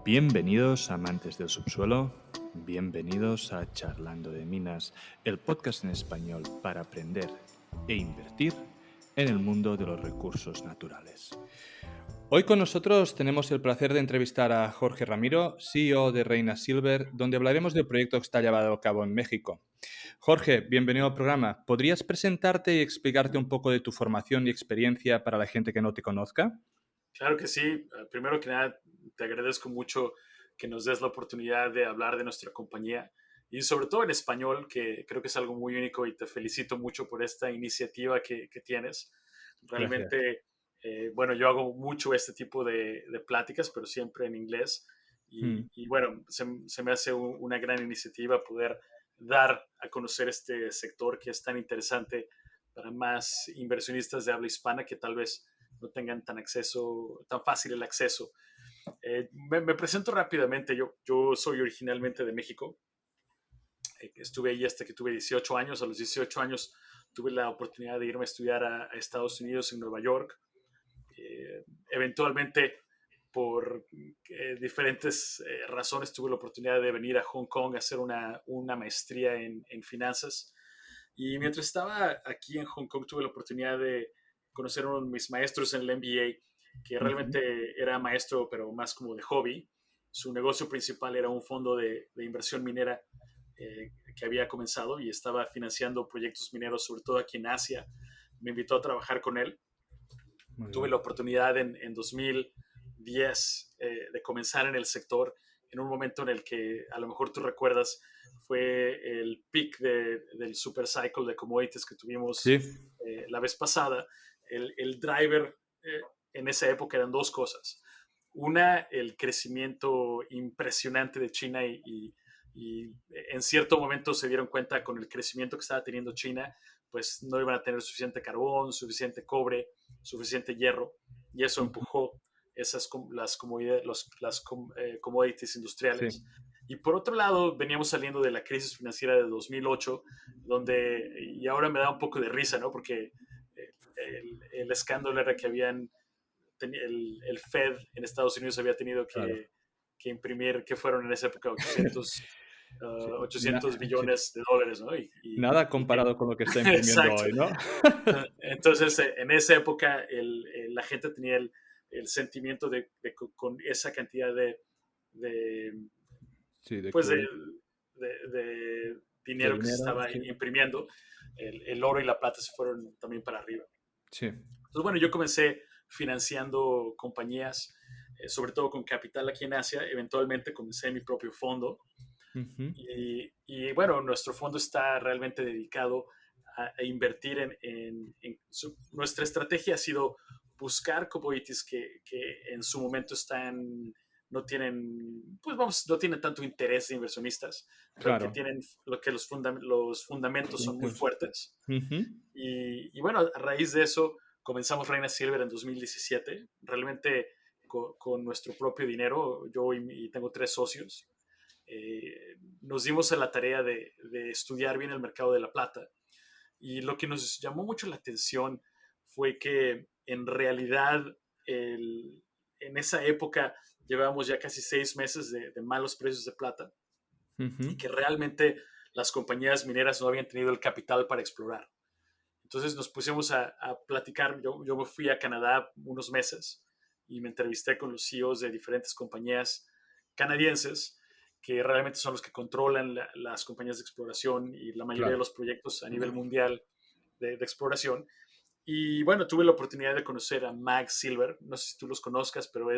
Bienvenidos amantes del subsuelo, bienvenidos a Charlando de Minas, el podcast en español para aprender e invertir en el mundo de los recursos naturales. Hoy con nosotros tenemos el placer de entrevistar a Jorge Ramiro, CEO de Reina Silver, donde hablaremos del proyecto que está llevado a cabo en México. Jorge, bienvenido al programa. ¿Podrías presentarte y explicarte un poco de tu formación y experiencia para la gente que no te conozca? Claro que sí. Primero que nada, te agradezco mucho que nos des la oportunidad de hablar de nuestra compañía y sobre todo en español, que creo que es algo muy único y te felicito mucho por esta iniciativa que tienes. Gracias. Realmente, bueno, yo hago mucho este tipo de pláticas, pero siempre en inglés. Y bueno, se me hace una gran iniciativa poder dar a conocer este sector que es tan interesante para más inversionistas de habla hispana que tal vez no tengan tan fácil el acceso. Me presento rápidamente. Yo soy originalmente de México. Estuve ahí hasta que tuve 18 años. A los 18 años tuve la oportunidad de irme a estudiar a Estados Unidos, en Nueva York. Eventualmente, por diferentes razones, tuve la oportunidad de venir a Hong Kong a hacer una maestría en finanzas. Y mientras estaba aquí en Hong Kong, tuve la oportunidad de conocer a uno de mis maestros en el MBA, que Ujú. realmente era maestro, pero más como de hobby. Su negocio principal era un fondo de inversión minera que había comenzado y estaba financiando proyectos mineros, sobre todo aquí en Asia. Me invitó a trabajar con él. Muy Tuve bien. la oportunidad en 2010 de comenzar en el sector en un momento en el que a lo mejor tú recuerdas fue el peak del super cycle de commodities que tuvimos Sí, la vez pasada. El driver en esa época eran dos cosas. Una, el crecimiento impresionante de China y en cierto momento se dieron cuenta con el crecimiento que estaba teniendo China, pues no iban a tener suficiente carbón, suficiente cobre, suficiente hierro, y eso ujú, empujó las commodities sí, industriales. Y por otro lado, veníamos saliendo de la crisis financiera de 2008, donde, y ahora me da un poco de risa, ¿no? Porque el escándalo era que el Fed en Estados Unidos había tenido claro. que imprimir, que fueron en esa época Sí, 800 sí. billones de dólares, ¿no? Nada comparado con lo que está imprimiendo Exacto. hoy, ¿no? Entonces, en esa época, la gente tenía el sentimiento con esa cantidad de, Sí, pues de de dinero que se dinero, estaba sí. imprimiendo, el oro y la plata se fueron también para arriba. Sí. Entonces, bueno, yo comencé financiando compañías, sobre todo con capital aquí en Asia. Eventualmente comencé mi propio fondo Ujú. bueno, nuestro fondo está realmente dedicado a invertir nuestra estrategia ha sido buscar commodities que en su momento no tienen, pues vamos, no tienen tanto interés de inversionistas, pero que Claro. tienen lo que los fundamentos son muy fuertes. Ujú. Bueno, a raíz de eso comenzamos Reina Silver en 2017, realmente con nuestro propio dinero. Yo y tengo tres socios. Nos dimos a la tarea de estudiar bien el mercado de la plata. Y lo que nos llamó mucho la atención fue que en realidad en esa época llevábamos ya casi 6 meses de malos precios de plata Ujú. y que realmente las compañías mineras no habían tenido el capital para explorar. Entonces nos pusimos a platicar. Yo me fui a Canadá unos meses y me entrevisté con los CEOs de diferentes compañías canadienses que realmente son los que controlan las compañías de exploración y la mayoría de Claro. los proyectos a nivel mundial de exploración. Y bueno, tuve la oportunidad de conocer a Mag Silver. No sé si tú los conozcas, pero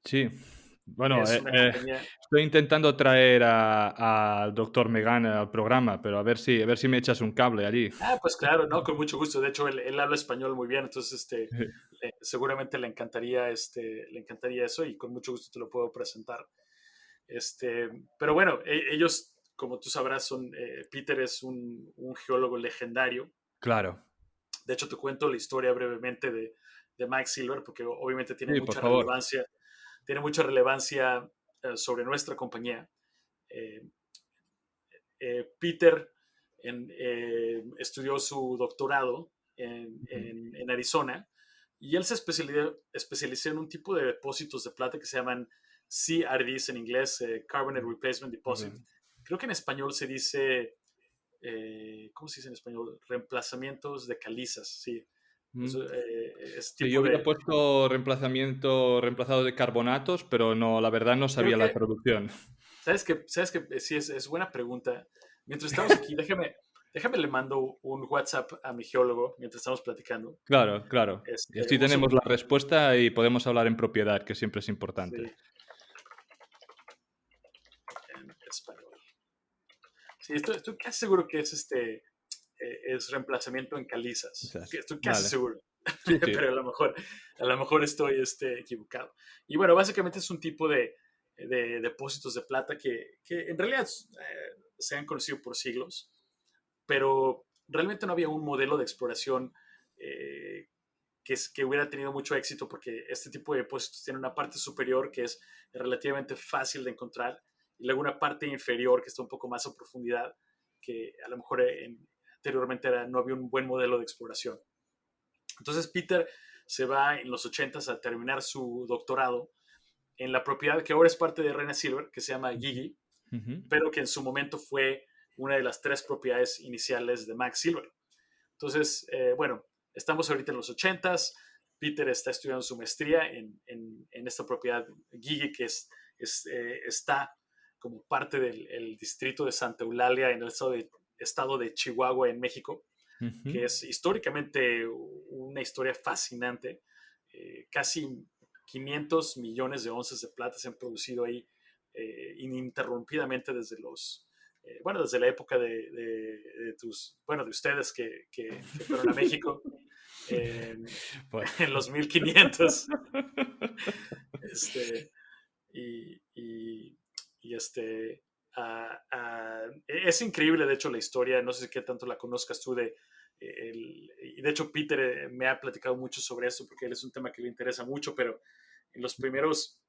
Sí. Bueno, es una compañía. estoy intentando traer al doctor Megan al programa, pero a ver si me echas un cable allí. Pues claro, no, con mucho gusto. De hecho, él habla español muy bien, entonces seguramente le encantaría eso y con mucho gusto te lo puedo presentar. Pero bueno, ellos, como tú sabrás, Peter es un geólogo legendario. Claro. De hecho, te cuento la historia brevemente de Mike Silver, porque obviamente Sí, por favor. tiene mucha relevancia sobre nuestra compañía. Eh, Peter estudió su doctorado Ujú. en Arizona y él se especializó en un tipo de depósitos de plata que se llaman CRDs en inglés, Carbonate Replacement Deposit. Okay. Creo que en español se dice, ¿cómo se dice en español? Reemplazamientos de calizas, sí. Mm. Eso, ese Sí, yo tipo hubiera de... puesto remplazado de carbonatos, pero no, la verdad no Creo sabía la que, traducción. ¿sabes qué? Sí, es buena pregunta. Mientras estamos aquí, déjame le mando un WhatsApp a mi geólogo mientras estamos platicando. Claro, claro. Y así Un tenemos la segundo. respuesta y podemos hablar en propiedad, que siempre es importante. Sí, en español. Sí, estoy casi seguro que es reemplazamiento en calizas. Quizás. Estoy casi Vale. seguro. Sí, sí. Pero a lo mejor estoy equivocado. Y bueno, básicamente es un tipo de depósitos de plata que en realidad se han conocido por siglos, pero realmente no había un modelo de exploración eh, que hubiera tenido mucho éxito porque este tipo de depósitos tiene una parte superior que es relativamente fácil de encontrar y luego una parte inferior que está un poco más a profundidad que a lo mejor anteriormente no había un buen modelo de exploración. Entonces Peter se va en los 80s a terminar su doctorado en la propiedad que ahora es parte de Reina Silver, que se llama Gigi, Ujú. pero que en su momento fue una de las 3 propiedades iniciales de Max Silver. Entonces, bueno, estamos ahorita en los 80s. Peter está estudiando su maestría en esta propiedad Gigi, que está como parte del distrito de Santa Eulalia en el estado de Chihuahua, en México, Ujú. que es históricamente una historia fascinante. Casi 500 millones de onzas de plata se han producido ahí ininterrumpidamente desde la época de ustedes que fueron a México en, Bueno. en los 1500. Este, y, y, y es increíble, de hecho, la historia. No sé qué tanto la conozcas tú y de hecho Peter me ha platicado mucho sobre eso porque él es un tema que le interesa mucho, pero en los primeros,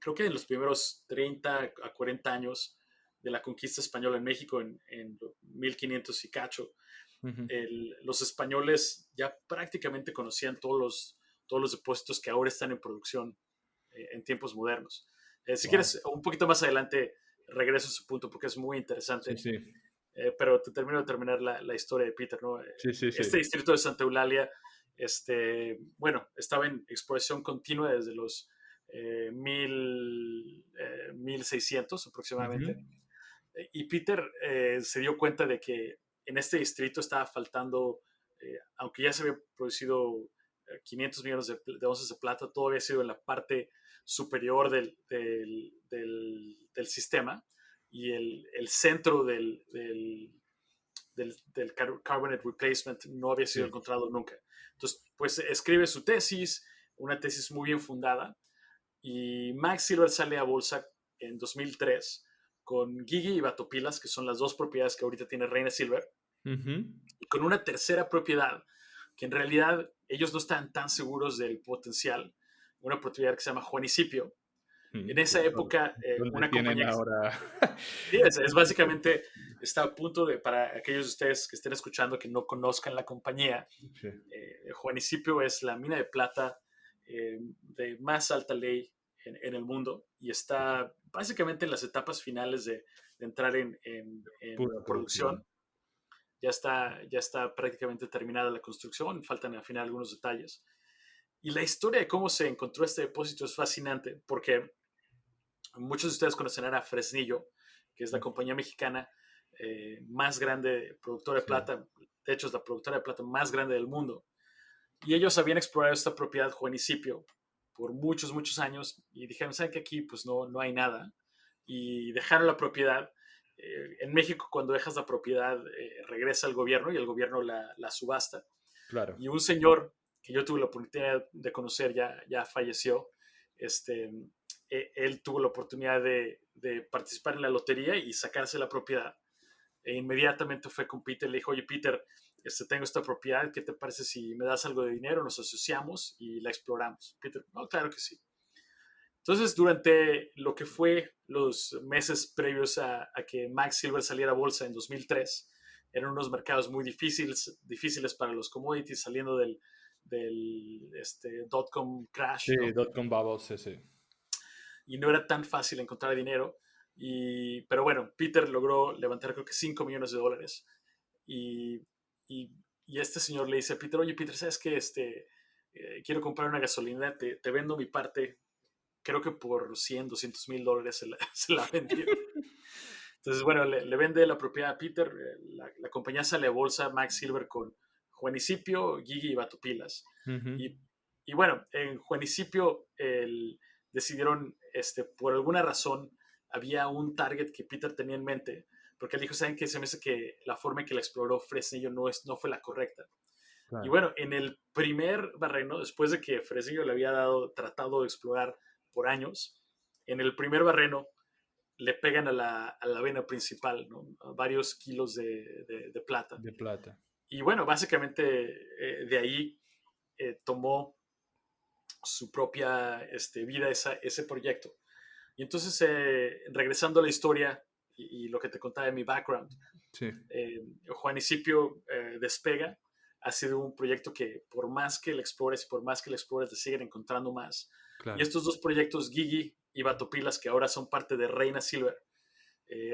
creo que en los primeros 30 a 40 años de la conquista española en México, en 1500 y cacho, Ujú. los españoles ya prácticamente conocían todos los depósitos que ahora están en producción en tiempos modernos. Si Wow. quieres, un poquito más adelante regreso a ese punto porque es muy Sí, interesante, sí. pero te termino de terminar la historia de Peter, ¿no? Sí, sí, sí. Este distrito de Santa Eulalia, bueno, estaba en exploración continua desde los 1600 Ujú. aproximadamente. Y Peter se dio cuenta de que en este distrito estaba faltando, aunque ya se había producido 500 millones de onzas de plata, todo había sido en la parte superior del sistema y el centro del carbonate replacement no había sido Sí. encontrado nunca. Entonces, pues escribe su tesis, una tesis muy bien fundada, y Max Silver sale a bolsa en 2003 con Gigi y Batopilas, que son las 2 propiedades que ahorita tiene Reina Silver, Ujú. y con una tercera propiedad que en realidad ellos no estaban tan seguros del potencial, una propiedad que se llama Juanicipio. En esa época, ¿Dónde una tienen compañía que ahora? sí, es básicamente, está a punto de, para aquellos de ustedes que estén escuchando que no conozcan la compañía, Sí. Juanicipio es la mina de plata de más alta ley en el mundo y está básicamente en las etapas finales de entrar en Pura producción. producción. Ya está prácticamente terminada la construcción, faltan afinar algunos detalles. Y la historia de cómo se encontró este depósito es fascinante porque muchos de ustedes conocerán a Fresnillo, que es la compañía mexicana más grande productora de Sí. plata. De hecho, es la productora de plata más grande del mundo. Y ellos habían explorado esta propiedad Juanicipio por muchos, muchos años y dijeron, ¿saben que aquí pues no hay nada? Y dejaron la propiedad. En México, cuando dejas la propiedad, regresa al gobierno y el gobierno la subasta. Claro. Y un señor que yo tuve la oportunidad de conocer, ya falleció, este, él tuvo la oportunidad de participar en la lotería y sacarse la propiedad. E inmediatamente fue con Peter y le dijo, oye Peter, tengo esta propiedad, ¿qué te parece si me das algo de dinero, nos asociamos y la exploramos? Peter, no, claro que sí. Entonces, durante lo que fue los meses previos a que Max Silver saliera a bolsa en 2003, eran unos mercados muy difíciles para los commodities, saliendo del dot-com crash, Sí, ¿no? dot com bubble, sí, sí. y no era tan fácil encontrar dinero. Pero bueno, Peter logró levantar creo que $5 millones. Y, y, y este señor le dice a Peter, oye Peter, ¿sabes qué? Quiero comprar una gasolina, te vendo mi parte, creo que por $100-200 mil se la vendió. Entonces, bueno, le vende la propiedad a Peter, la compañía sale a bolsa, Max Silver con Juanicipio, Gigi y Batopilas. Ujú. Y, y bueno, en Juanicipio decidieron, por alguna razón, había un target que Peter tenía en mente, porque él dijo, ¿saben qué? Se me hace que la forma en que la exploró Fresnillo no fue la correcta. Y Claro. bueno, en el primer barreno, después de que Fresnillo le había tratado de explorar por años, en el primer barreno le pegan a la vena principal, ¿no? A varios kilos de plata. De plata. Y bueno, básicamente de ahí tomó su propia vida ese proyecto. Y entonces, regresando a la historia y lo que te contaba de mi background, Sí, Juanicipio despega. Ha sido un proyecto que por más que le explores, por más que le explores, te siguen encontrando más. Y claro. estos dos proyectos, Gigi y Batopilas, que ahora son parte de Reina Silver,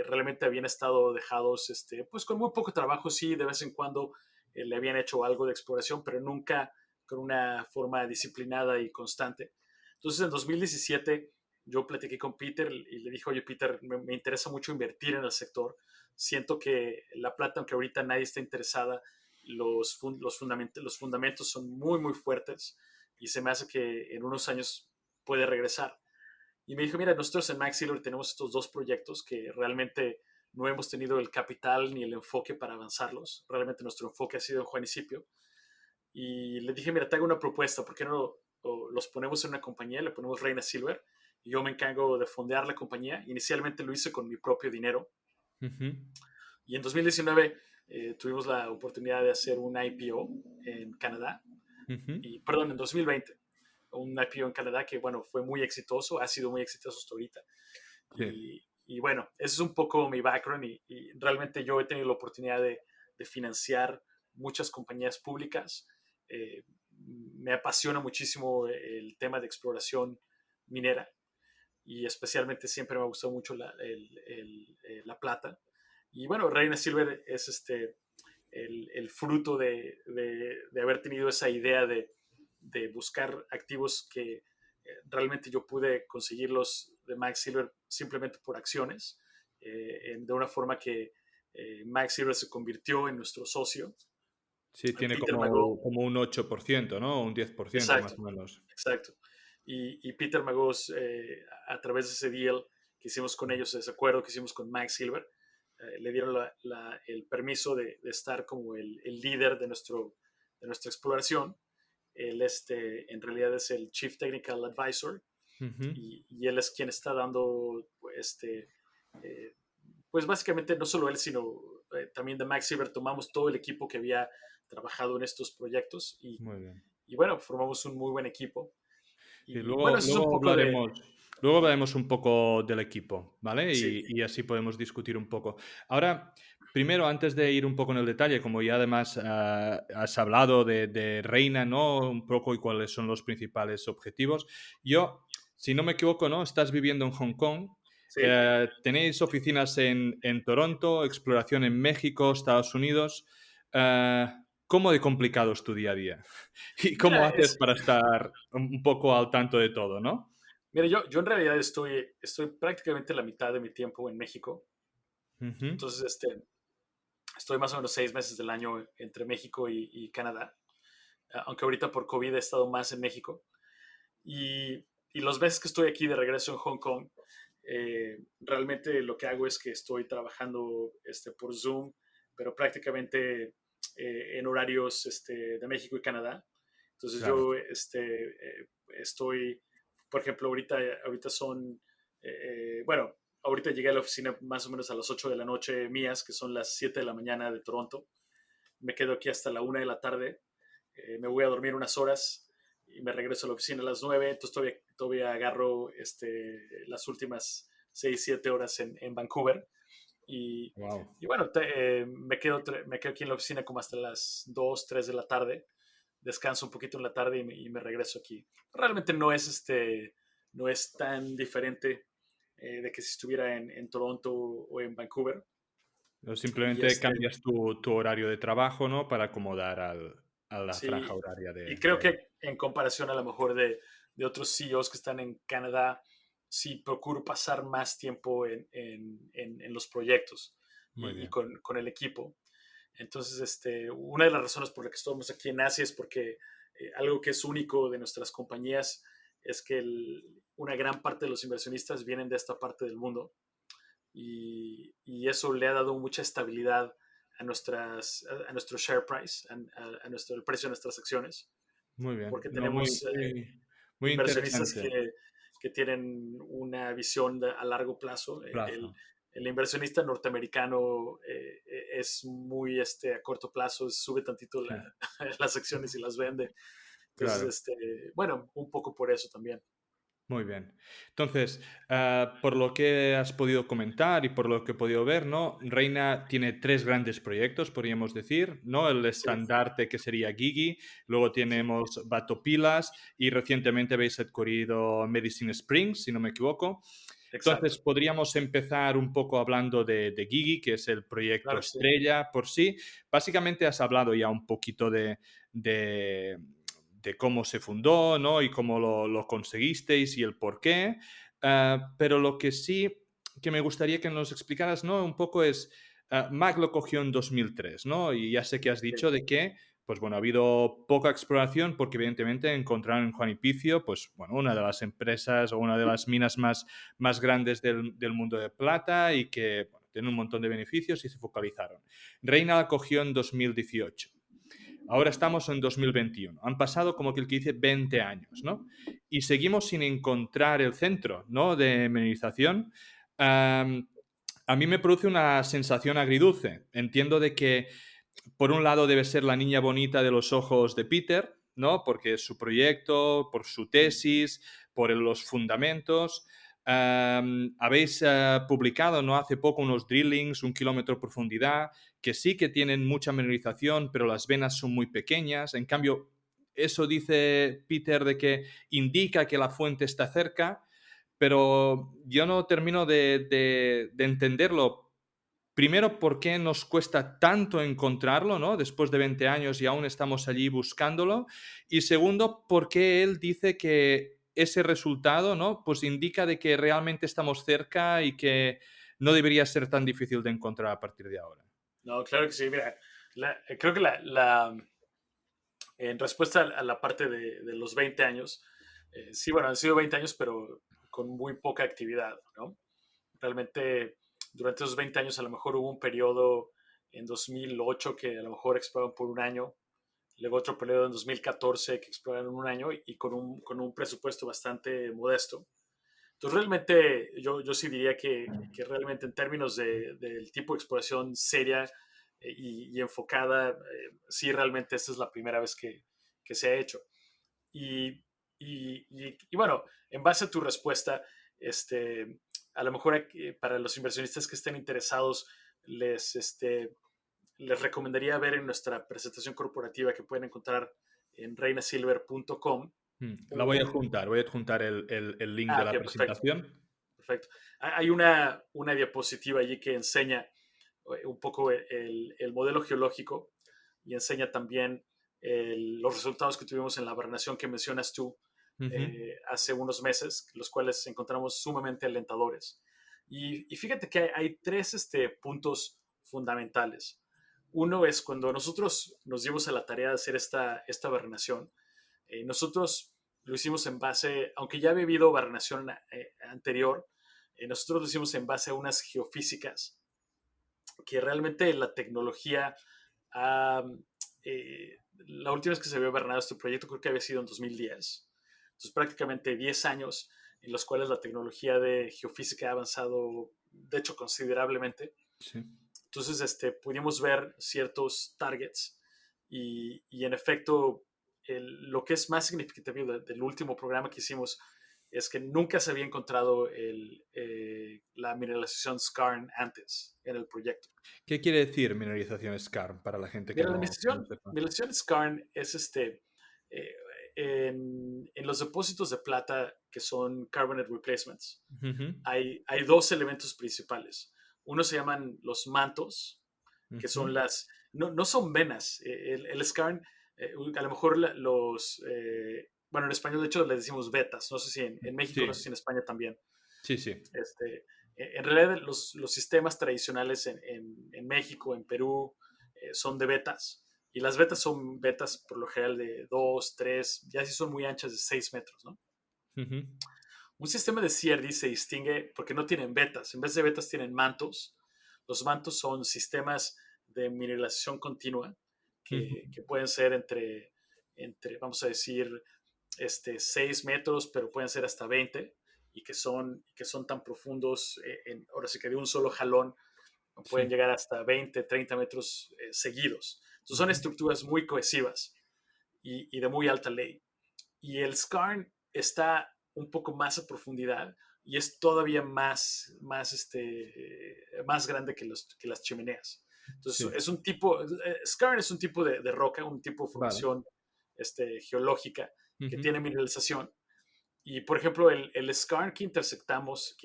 realmente habían estado dejados pues con muy poco trabajo. Sí, de vez en cuando le habían hecho algo de exploración, pero nunca con una forma disciplinada y constante. Entonces, en 2017 yo platiqué con Peter y le dije, oye Peter, me interesa mucho invertir en el sector. Siento que La Plata, aunque ahorita nadie está interesada, los fundamentos son muy, muy fuertes y se me hace que en unos años puede regresar. Y me dijo, mira, nosotros en Max Silver tenemos estos dos proyectos que realmente no hemos tenido el capital ni el enfoque para avanzarlos. Realmente nuestro enfoque ha sido en Juanicipio. Y le dije, mira, te hago una propuesta, ¿por qué no los ponemos en una compañía? Le ponemos Reina Silver y yo me encargo de fondear la compañía. Inicialmente lo hice con mi propio dinero. Ujú. Y en 2019 tuvimos la oportunidad de hacer un IPO en Canadá. Ujú. Y, perdón, en 2020 un IPO en Canadá que, bueno, fue muy exitoso, ha sido muy exitoso hasta ahorita. Sí. Y bueno, ese es un poco mi background y realmente yo he tenido la oportunidad de financiar muchas compañías públicas. Me apasiona muchísimo el tema de exploración minera y especialmente siempre me ha gustado mucho la plata. Y bueno, Reina Silver es el fruto de haber tenido esa idea de buscar activos que realmente yo pude conseguirlos de Max Silver simplemente por acciones, de una forma que Max Silver se convirtió en nuestro socio. Sí, tiene Peter Magoo, como un 8%, ¿no? O un 10% más exacto, o menos. exacto. Y Peter Magoo, a través de ese deal que hicimos con ellos, ese acuerdo que hicimos con Max Silver, le dieron el permiso de estar como el líder de nuestra exploración. Él en realidad es el Chief Technical Advisor Ujú. y él es quien está dando, eh, pues básicamente no solo él, sino también de Max Silver tomamos todo el equipo que había trabajado en estos proyectos Muy bien. y bueno, formamos un muy buen equipo. Sí, Y bueno, eso es un poco de... luego hablaremos un poco del equipo, ¿vale? Sí, Y así podemos discutir un poco. Ahora, primero, antes de ir un poco en el detalle, como ya además has hablado de Reina, ¿no? Un poco y cuáles son los principales objetivos. Yo, si no me equivoco, ¿no? Estás viviendo en Hong Kong. sí. Tenéis oficinas en Toronto, exploración en México, Estados Unidos. Eh, ¿Cómo de complicado es tu día a día? ¿Y cómo Mira, haces para estar un poco al tanto de todo, no? mira, yo en realidad estoy prácticamente la mitad de mi tiempo en México. Ujú. Entonces, estoy más o menos 6 meses del año entre México y Canadá. Aunque ahorita por COVID he estado más en México. Y los meses que estoy aquí de regreso en Hong Kong, realmente lo que hago es que estoy trabajando por Zoom, pero prácticamente en horarios de México y Canadá. Entonces Claro. yo estoy, por ejemplo, ahorita son, bueno, ahorita llegué a la oficina más o menos a las 8 de la noche mías, que son las 7 de la mañana de Toronto. Me quedo aquí hasta la 1 de la tarde, me voy a dormir unas horas y me regreso a la oficina a las 9, entonces todavía agarro las últimas 6 7 horas en Vancouver. Y, Wow. y bueno, me quedo aquí en la oficina como hasta las 2 3 de la tarde, descanso un poquito en la tarde y me regreso aquí. Realmente no es tan diferente de que si estuviera en Toronto o en Vancouver. O Y simplemente cambias tu horario de trabajo, ¿no? Para acomodar a la franja sí, horaria y de creo allí. que en comparación a lo mejor de otros CEOs que están en Canadá, sí procuro pasar más tiempo en los proyectos Muy y bien. con el equipo. Entonces, una de las razones por las que estamos aquí en Asia es porque algo que es único de nuestras compañías es que una gran parte de los inversionistas vienen de esta parte del mundo y eso le ha dado mucha estabilidad a nuestro share price, el precio de nuestras acciones, Muy bien. porque No, tenemos muy inversionistas interesante. que tienen una visión a largo plazo. Plazo. El inversionista norteamericano es muy a corto plazo, sube tantito Sí, las acciones y las vende. Entonces, claro. bueno, un poco por eso también. Muy bien. Entonces, por lo que has podido comentar y por lo que he podido ver, ¿no? Reina tiene tres grandes proyectos, podríamos decir, ¿no? El Sí, estandarte que sería Gigi, luego sí, tenemos Batopilas y recientemente habéis adquirido Medicine Springs, si no me equivoco. Entonces, exacto. podríamos empezar un poco hablando de Gigi, que es el proyecto Claro que sí. estrella por sí. Básicamente has hablado ya un poquito de, de cómo se fundó, ¿no? Y cómo lo conseguisteis y el por qué. Pero lo que sí que me gustaría que nos explicaras, ¿no? Un poco es, Mac lo cogió en 2003, ¿no? Y ya sé que has Sí, dicho de que pues bueno, ha habido poca exploración porque evidentemente encontraron en Juanipicio, pues bueno, una de las empresas o una de las minas más grandes del mundo de plata y que bueno, tiene un montón de beneficios y se focalizaron. Reina la cogió en 2018. Ahora estamos en 2021. Han pasado como que el que dice 20 años, ¿no? Y seguimos sin encontrar el centro, ¿no? De mineralización. A mí me produce una sensación agridulce. Entiendo de que por un lado debe ser la niña bonita de los ojos de Peter, ¿no? Porque es su proyecto, por su tesis, por los fundamentos. Habéis publicado no hace poco unos drillings, 1 kilómetro de profundidad, que sí que tienen mucha mineralización, pero las venas son muy pequeñas. En cambio, eso dice Peter de que indica que la fuente está cerca, pero yo no termino de entenderlo. Primero, ¿por qué nos cuesta tanto encontrarlo, ¿no? Después de 20 años y aún estamos allí buscándolo. Y segundo, ¿por qué él dice que ese resultado, ¿no? Pues indica de que realmente estamos cerca y que no debería ser tan difícil de encontrar a partir de ahora. no, claro que sí. Mira, creo que en respuesta a la parte de los 20 años, sí, bueno, han sido 20 años, pero con muy poca actividad, ¿no? Realmente, durante esos 20 años, a lo mejor hubo un periodo en 2008 que a lo mejor exploraron por un año, luego otro periodo en 2014 que exploraron un año y con un presupuesto bastante modesto. Entonces, realmente, yo sí diría que realmente en términos del tipo de exploración seria y enfocada, sí, realmente esta es la primera vez que se ha hecho. Y, y bueno, en base a tu respuesta, a lo mejor para los inversionistas que estén interesados, les recomendaría ver en nuestra presentación corporativa que pueden encontrar en reinasilver.com. La voy a adjuntar el link de la Ok, perfecto, presentación. perfecto. Hay una diapositiva allí que enseña un poco el modelo geológico y enseña también los resultados que tuvimos en la barrenación que mencionas tú Ujú. hace unos meses, los cuales encontramos sumamente alentadores. Y fíjate que hay tres puntos fundamentales. Uno es cuando nosotros nos dimos a la tarea de hacer esta barrenación, nosotros lo hicimos en base, aunque ya había habido barrenación anterior, nosotros lo hicimos en base a unas geofísicas que realmente la tecnología, la última vez que se había barrenado este proyecto creo que había sido en 2010. Entonces prácticamente 10 años en los cuales la tecnología de geofísica ha avanzado, de hecho, considerablemente. Sí. Entonces, pudimos ver ciertos targets y en efecto, lo que es más significativo del último programa que hicimos es que nunca se había encontrado la mineralización skarn antes en el proyecto. ¿Qué quiere decir mineralización SCAR para la gente que Mira, no sepa? mineralización skarn es eh, en los depósitos de plata que son carbonate replacements, Ujú, hay dos elementos principales. Uno se llaman los mantos, que ujú. son no son venas. El skarn, a lo mejor bueno, en español de hecho le decimos vetas, no sé si en México, no sé Sí, si en España también. sí, sí. En realidad los sistemas tradicionales en México, en Perú, son de vetas. Y las vetas son vetas por lo general de 2, 3, ya si son muy anchas de 6 metros, ¿no? Ujú, Un sistema de CRD se distingue porque no tienen vetas. En vez de vetas tienen mantos. Los mantos son sistemas de mineralización continua ujú. que pueden ser vamos a decir, 6 metros, pero pueden ser hasta 20 y que son tan profundos, ahora sí que de un solo jalón pueden Sí. llegar hasta 20, 30 metros seguidos. Entonces son Ujú. estructuras muy cohesivas y de muy alta ley. Y el skarn está un poco más a profundidad y es todavía más grande que las chimeneas. Entonces, Sí. skarn es un tipo de roca, un tipo de Vale. formación geológica que Ujú, tiene mineralización. Y, por ejemplo, el skarn que interceptamos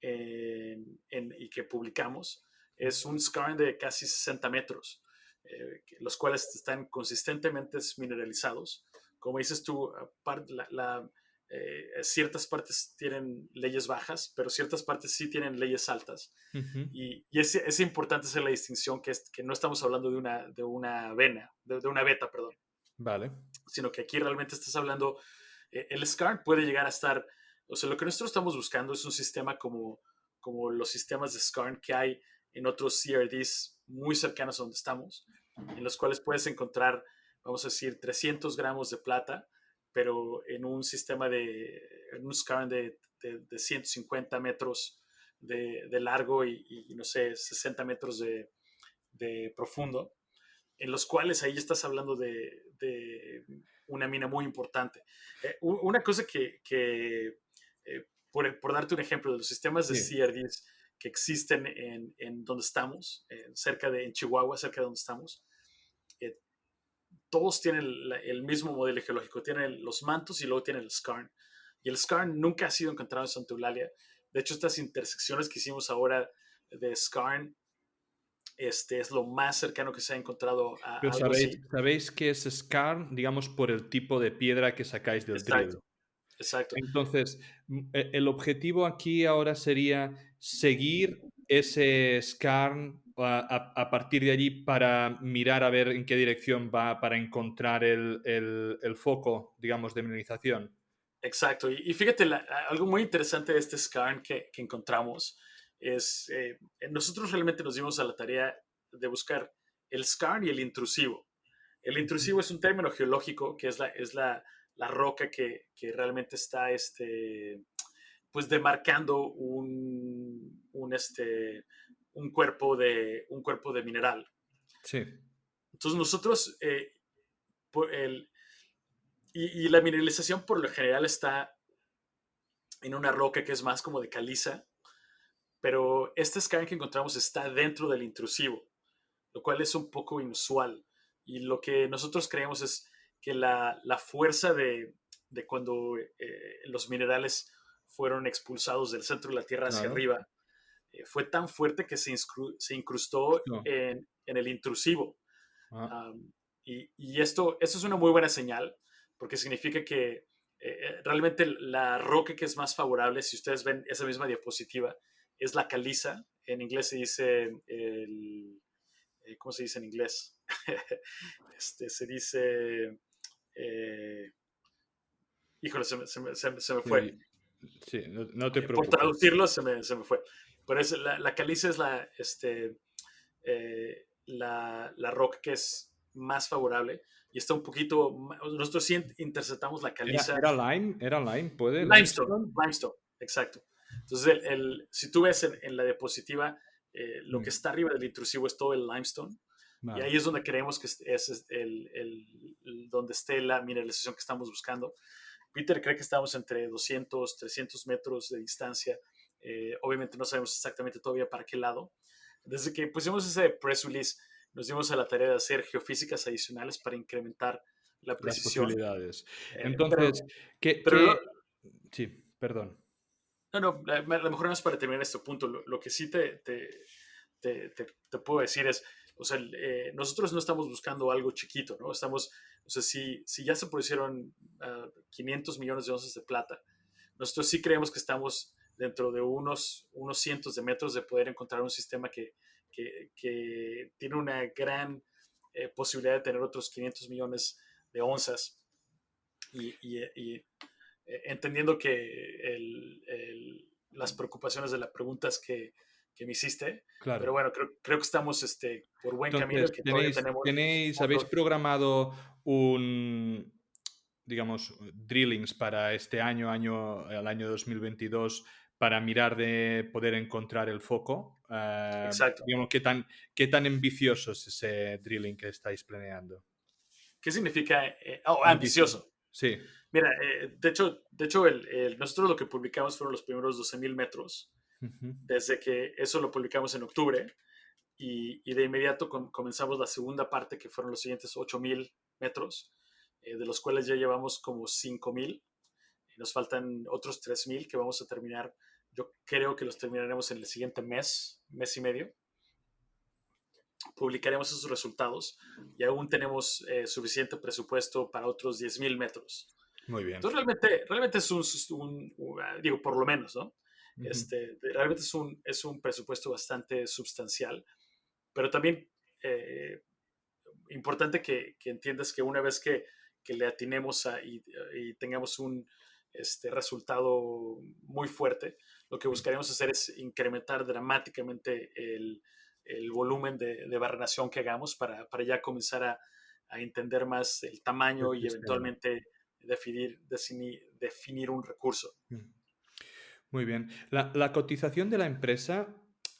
y que publicamos es un skarn de casi 60 metros, los cuales están consistentemente mineralizados. Como dices tú, ciertas partes tienen leyes bajas, pero ciertas partes sí tienen leyes altas. ujú. Y es importante hacer la distinción que no estamos hablando de una vena, de una beta, perdón, Vale. sino que aquí realmente estás hablando, el skarn puede llegar a estar, o sea, lo que nosotros estamos buscando es un sistema como los sistemas de skarn que hay en otros CRDs muy cercanos a donde estamos, en los cuales puedes encontrar, vamos a decir, 300 gramos de plata, pero en un skarn de 150 metros de largo y, no sé, 60 metros de profundo, en los cuales ahí estás hablando de una mina muy importante. Una cosa por darte un ejemplo, de los sistemas de Sí. CRDs que existen en donde estamos, en Chihuahua, cerca de donde estamos, eh, todos tienen el mismo modelo geológico, tienen los mantos y luego tienen el skarn. Y el skarn nunca ha sido encontrado en Santa Eulalia. De hecho, estas intersecciones que hicimos ahora de skarn es lo más cercano que se ha encontrado Pero a algo así. sabéis que es skarn, digamos, por el tipo de piedra que sacáis del drill. Exacto, exacto, Entonces, el objetivo aquí ahora sería seguir ese skarn a partir de allí para mirar a ver en qué dirección va para encontrar el foco, digamos, de mineralización. exacto. Y fíjate, algo muy interesante de este skarn que encontramos es, nosotros realmente nos dimos a la tarea de buscar el skarn y el intrusivo. El Ujú. intrusivo es un término geológico que es la roca que realmente está pues demarcando un cuerpo de mineral. Sí. Entonces nosotros, por el, y la mineralización por lo general está en una roca que es más como de caliza, pero este skarn que encontramos está dentro del intrusivo, lo cual es un poco inusual. Y lo que nosotros creemos es que la fuerza de cuando los minerales fueron expulsados del centro de la Tierra hacia Claro. arriba, fue tan fuerte que se incrustó No. en el intrusivo. Ah, Y esto es una muy buena señal, porque significa que realmente la roca que es más favorable, si ustedes ven esa misma diapositiva, es la caliza. En inglés se dice ¿cómo se dice en inglés? Se dice, eh, híjole, se me fue. sí, sí, no te Por preocupes. traducirlo se me fue. Pero la caliza es la roca que es más favorable y está un poquito, nosotros sí interceptamos la caliza. Era lime, ¿puede? Limestone, ¿Limestone? limestone, exacto. Entonces, si tú ves en la diapositiva, lo que Mm, está arriba del intrusivo es todo el limestone, y vale. ahí es donde creemos que es donde esté la mineralización que estamos buscando. Peter cree que estamos entre 200, 300 metros de distancia. Obviamente no sabemos exactamente todavía para qué lado. Desde que pusimos ese press release, nos dimos a la tarea de hacer geofísicas adicionales para incrementar la las precisión. posibilidades. Pero, Entonces, ¿qué, pero qué... Sí, perdón. no, no, a lo mejor no es para terminar este punto. Lo que sí te puedo decir es, o sea, nosotros no estamos buscando algo chiquito, ¿no? O sea, si ya se producieron 500 millones de onzas de plata, nosotros sí creemos que estamos dentro de unos cientos de metros de poder encontrar un sistema que tiene una gran posibilidad de tener otros 500 millones de onzas y entendiendo que las preocupaciones de las preguntas que me hiciste, pero Claro. bueno, creo que estamos por buen camino y Entonces, que todavía tenemos habéis fondos. programado un, digamos, drillings para este el año 2022, para mirar de poder encontrar el foco? Exacto. Digamos, qué tan ambicioso es ese drilling que estáis planeando? ¿Qué significa? Ambicioso. Ambicioso. Sí. Mira, de hecho nosotros lo que publicamos fueron los primeros 12,000 metros, Ujú. desde que eso lo publicamos en octubre y de inmediato comenzamos la segunda parte, que fueron los siguientes 8,000 metros, de los cuales ya llevamos como 5,000. Nos faltan otros 3,000 que vamos a terminar. Yo creo que los terminaremos en el siguiente mes y medio. Publicaremos esos resultados y aún tenemos suficiente presupuesto para otros 10,000 metros. Muy bien. Entonces, realmente es digo, por lo menos, ¿no? Ujú. Realmente es un presupuesto bastante sustancial, pero también importante que entiendas que una vez que le atinemos y tengamos un resultado muy fuerte, lo que buscaremos hacer es incrementar dramáticamente el volumen de barrenación que hagamos para ya comenzar a entender más el El tamaño y sistema. eventualmente definir un recurso. Mm. Muy bien. La cotización de la empresa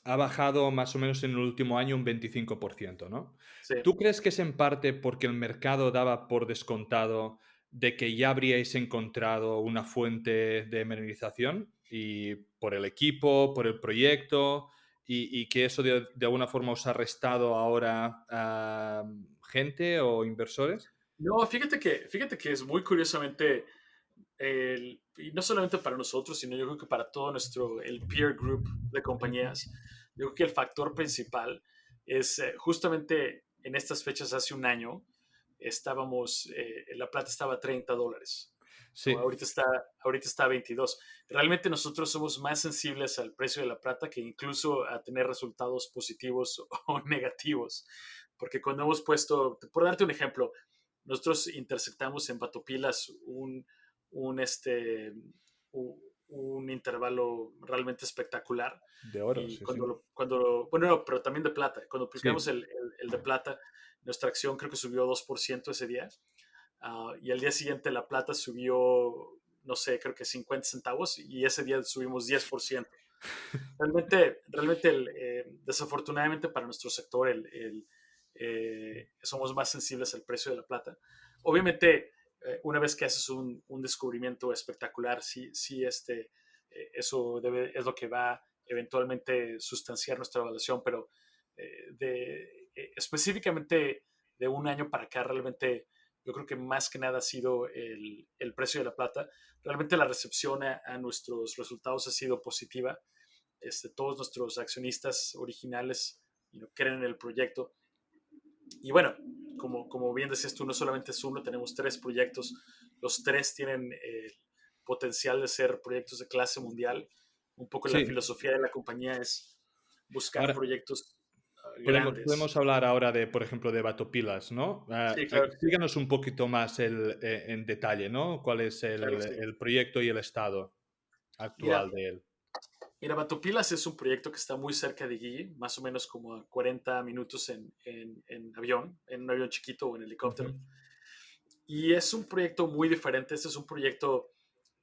ha bajado más o menos en el último año un 25%, ¿no? Sí. ¿Tú crees que es en parte porque el mercado daba por descontado de que ya habríais encontrado una fuente de mineralización y por el equipo, por el proyecto, y que eso de alguna forma os ha restado ahora a gente o inversores? No, fíjate que es muy curiosamente y no solamente para nosotros, sino yo creo que para todo el peer group de Ujú. compañías, yo creo que el factor principal es justamente en estas fechas hace un año, la plata estaba a $30, ¿no? Sí, Ahorita está a 22. Realmente nosotros somos más sensibles al precio de la plata que incluso a tener resultados positivos o negativos, porque cuando hemos puesto, por darte un ejemplo, nosotros intersectamos en Batopilas un, este, un intervalo realmente espectacular. de oro, Y sí, sí. bueno, no, pero también de plata. Cuando aplicamos Sí. el de plata, nuestra acción creo que subió 2% ese día. Y al día siguiente la plata subió, no sé, creo que 50 centavos y ese día subimos 10%. Realmente desafortunadamente para nuestro sector, somos más sensibles al precio de la plata. Obviamente, una vez que haces un descubrimiento espectacular, sí es lo que va eventualmente sustanciar nuestra evaluación, pero específicamente de un año para acá, realmente yo creo que más que nada ha sido el precio de la plata. Realmente la recepción a nuestros resultados ha sido positiva. Todos nuestros accionistas originales creen en el proyecto. Y bueno, como bien decías tú, no solamente es uno, tenemos 3 proyectos. Los 3 tienen potencial de ser proyectos de clase mundial. Un poco la Sí. filosofía de la compañía es buscar Ahora, proyectos podemos grandes. hablar ahora de, por ejemplo, de Batopilas, ¿no? Sí, claro que sí. Explícanos un poquito más en detalle, ¿no? ¿Cuál es Claro que sí. el proyecto y el estado Mira, actual de él? Mira, Batopilas es un proyecto que está muy cerca de Guille, más o menos como a 40 minutos en avión, en un avión chiquito o en Ujú. helicóptero. Y es un proyecto muy diferente. Este es un proyecto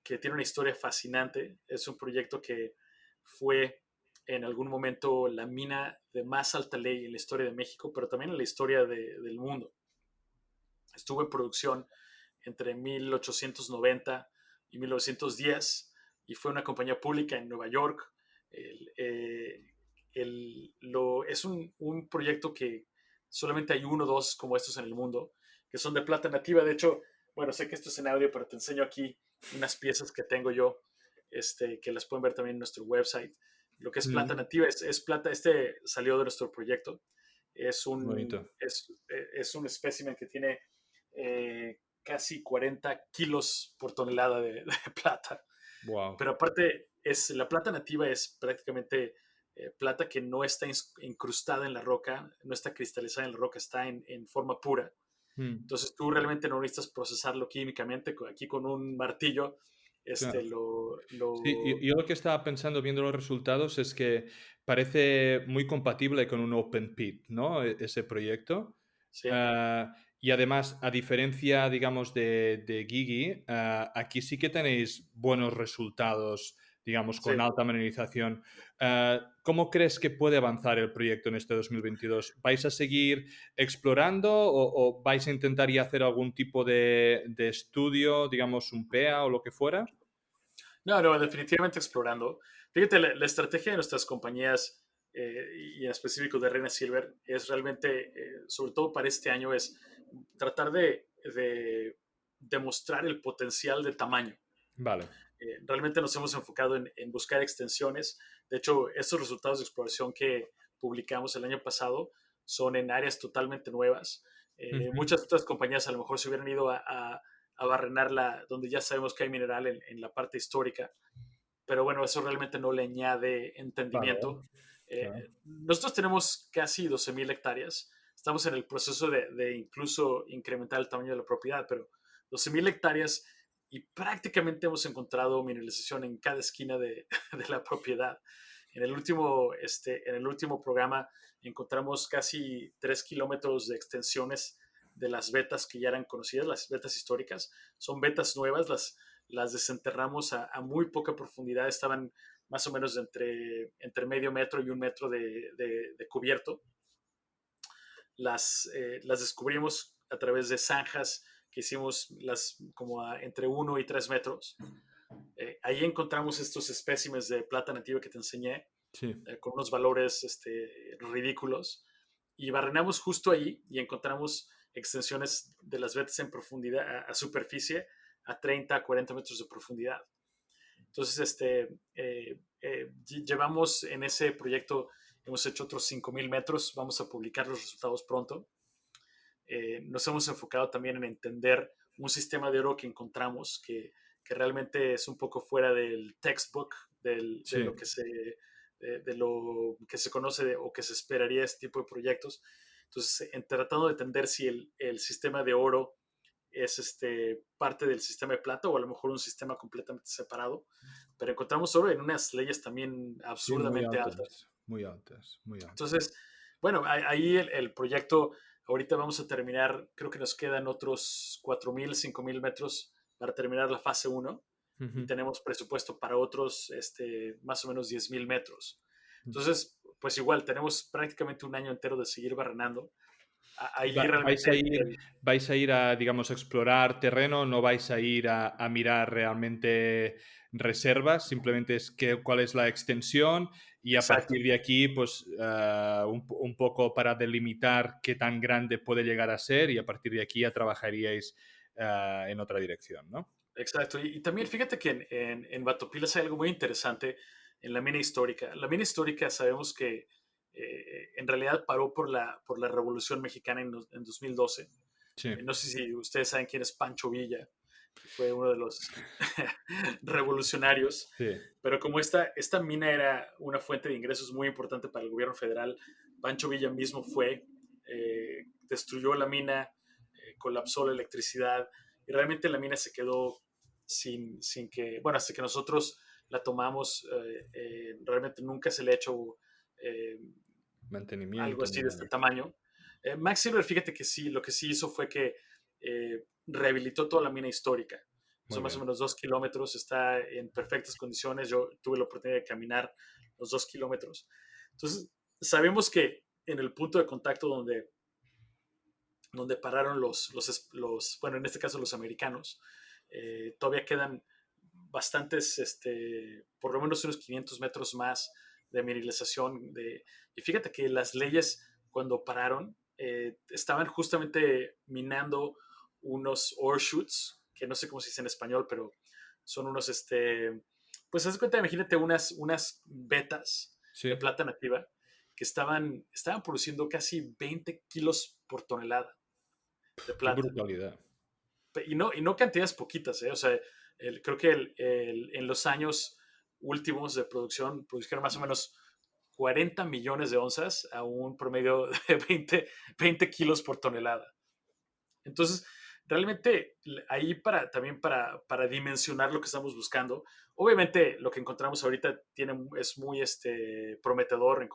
que tiene una historia fascinante. Es un proyecto que fue en algún momento la mina de más alta ley en la historia de México, pero también en la historia del mundo. Estuvo en producción entre 1890 y 1910 y fue una compañía pública en Nueva York. El, eh, es un proyecto que solamente hay uno o dos como estos en el mundo, que que son de plata nativa. De hecho, bueno, sé que esto es en audio, pero te enseño aquí unas piezas que tengo yo, que las pueden ver también en nuestro website. Lo que es plata Mm, nativa es plata, salió de nuestro proyecto. bonito. Es un espécimen que tiene casi 40 kilos por tonelada de plata. Wow. Pero aparte, la plata nativa es prácticamente plata que no está incrustada en la roca, no está cristalizada en la roca, está en forma pura. Mm, Entonces tú realmente no necesitas procesarlo químicamente. Aquí con un martillo, claro. lo, Sí, lo... yo lo que estaba pensando viendo los resultados es que parece muy compatible con un open pit, ¿no? Ese proyecto. Sí, Ah, y además, a diferencia, digamos, de Gigi, aquí sí que tenéis buenos resultados, digamos, sí. con alta mineralización. ¿Cómo crees que puede avanzar el proyecto en este 2022? ¿Vais a seguir explorando o vais a intentar ya hacer algún tipo de estudio, digamos, un PEA o lo que fuera? No, no, definitivamente explorando. Fíjate, la estrategia de nuestras compañías y en específico de Reina Silver es realmente, sobre todo para este año, es tratar de demostrar el potencial de tamaño. Vale. Realmente nos hemos enfocado en buscar extensiones. De hecho, estos resultados de exploración que publicamos el año pasado son en áreas totalmente nuevas. Ujú. Muchas otras compañías a lo mejor se hubieran ido a barrenar donde ya sabemos que hay mineral en la parte histórica, pero bueno, eso realmente no le añade Claro, entendimiento. claro. Nosotros tenemos casi 12,000 hectáreas. Estamos en el proceso de incluso incrementar el tamaño de la propiedad, pero 12,000 hectáreas y prácticamente hemos encontrado mineralización en cada esquina de la propiedad. En el último programa encontramos casi 3 kilómetros de extensiones de las vetas que ya eran conocidas, las vetas históricas. Son vetas nuevas, las desenterramos a muy poca profundidad, estaban más o menos entre medio metro y 1 metro de cubierto. Las descubrimos a través de zanjas que hicimos como entre 1 y 3 metros. Ahí encontramos estos espécimes de plata nativa que te enseñé, Sí. con unos valores ridículos. Y barrenamos justo ahí y encontramos extensiones de las vetas en profundidad, a superficie, a 30, a 40 metros de profundidad. Entonces, llevamos en ese proyecto, hemos hecho otros 5,000 metros, vamos a publicar los resultados pronto. Nos hemos enfocado también en entender un sistema de oro que encontramos que realmente es un poco fuera del textbook, de Sí. lo que se conoce o que se esperaría de este tipo de proyectos. Entonces, tratando de entender si el sistema de oro es parte del sistema de plata o a lo mejor un sistema completamente separado, pero encontramos oro en unas leyes también Sí, muy absurdamente altas. altas, muy altas, muy altas. Entonces, bueno, ahí el proyecto, ahorita vamos a terminar, creo que nos quedan otros 4,000, 5,000 metros para terminar la fase uno y Ujú. tenemos presupuesto para otros más o menos 10,000 metros. Entonces, pues igual, tenemos prácticamente un año entero de seguir barrenando. Ahí Va- vais realmente a ir, vais a ir a, digamos, explorar terreno, no vais a ir a mirar realmente reservas, simplemente es cuál es la extensión y a exacto. partir de aquí, pues un poco para delimitar qué tan grande puede llegar a ser y a partir de aquí ya trabajaríais en otra dirección, ¿no? Exacto. Y también fíjate que en Batopilas hay algo muy interesante en la mina histórica. La mina histórica sabemos que en realidad paró por la Revolución Mexicana en 2012. Sí, No sé si ustedes saben quién es Pancho Villa, que fue uno de los revolucionarios, sí, pero como esta mina era una fuente de ingresos muy importante para el gobierno federal, Pancho Villa mismo destruyó la mina, colapsó la electricidad y realmente la mina se quedó sin que, bueno, hasta que nosotros la tomamos, realmente nunca se le ha hecho eh, algo mantenimiento así ni de este nada. tamaño. Max Silver, fíjate que sí, lo que sí hizo fue que rehabilitó toda la mina histórica. Muy Son más o bien. menos 2 kilómetros, está en perfectas condiciones. Yo tuve la oportunidad de caminar los 2 kilómetros. Entonces, sabemos que en el punto de contacto donde pararon bueno, en este caso los americanos, todavía quedan bastantes, por lo menos unos 500 metros más de mineralización. Y fíjate que las leyes cuando pararon estaban justamente minando unos ore shoots, que no sé cómo se dice en español, pero son unos, pues haz de cuenta, imagínate unas vetas de Sí. plata nativa que estaban produciendo casi 20 kilos por tonelada de Qué plata. brutalidad. Y no cantidades poquitas, ¿eh? O sea, creo que en los años últimos de producción produjeron más o menos 40 millones de onzas a un promedio de 20 kilos por tonelada. Entonces, realmente ahí también para dimensionar lo que estamos buscando, obviamente lo que encontramos ahorita es muy prometedor.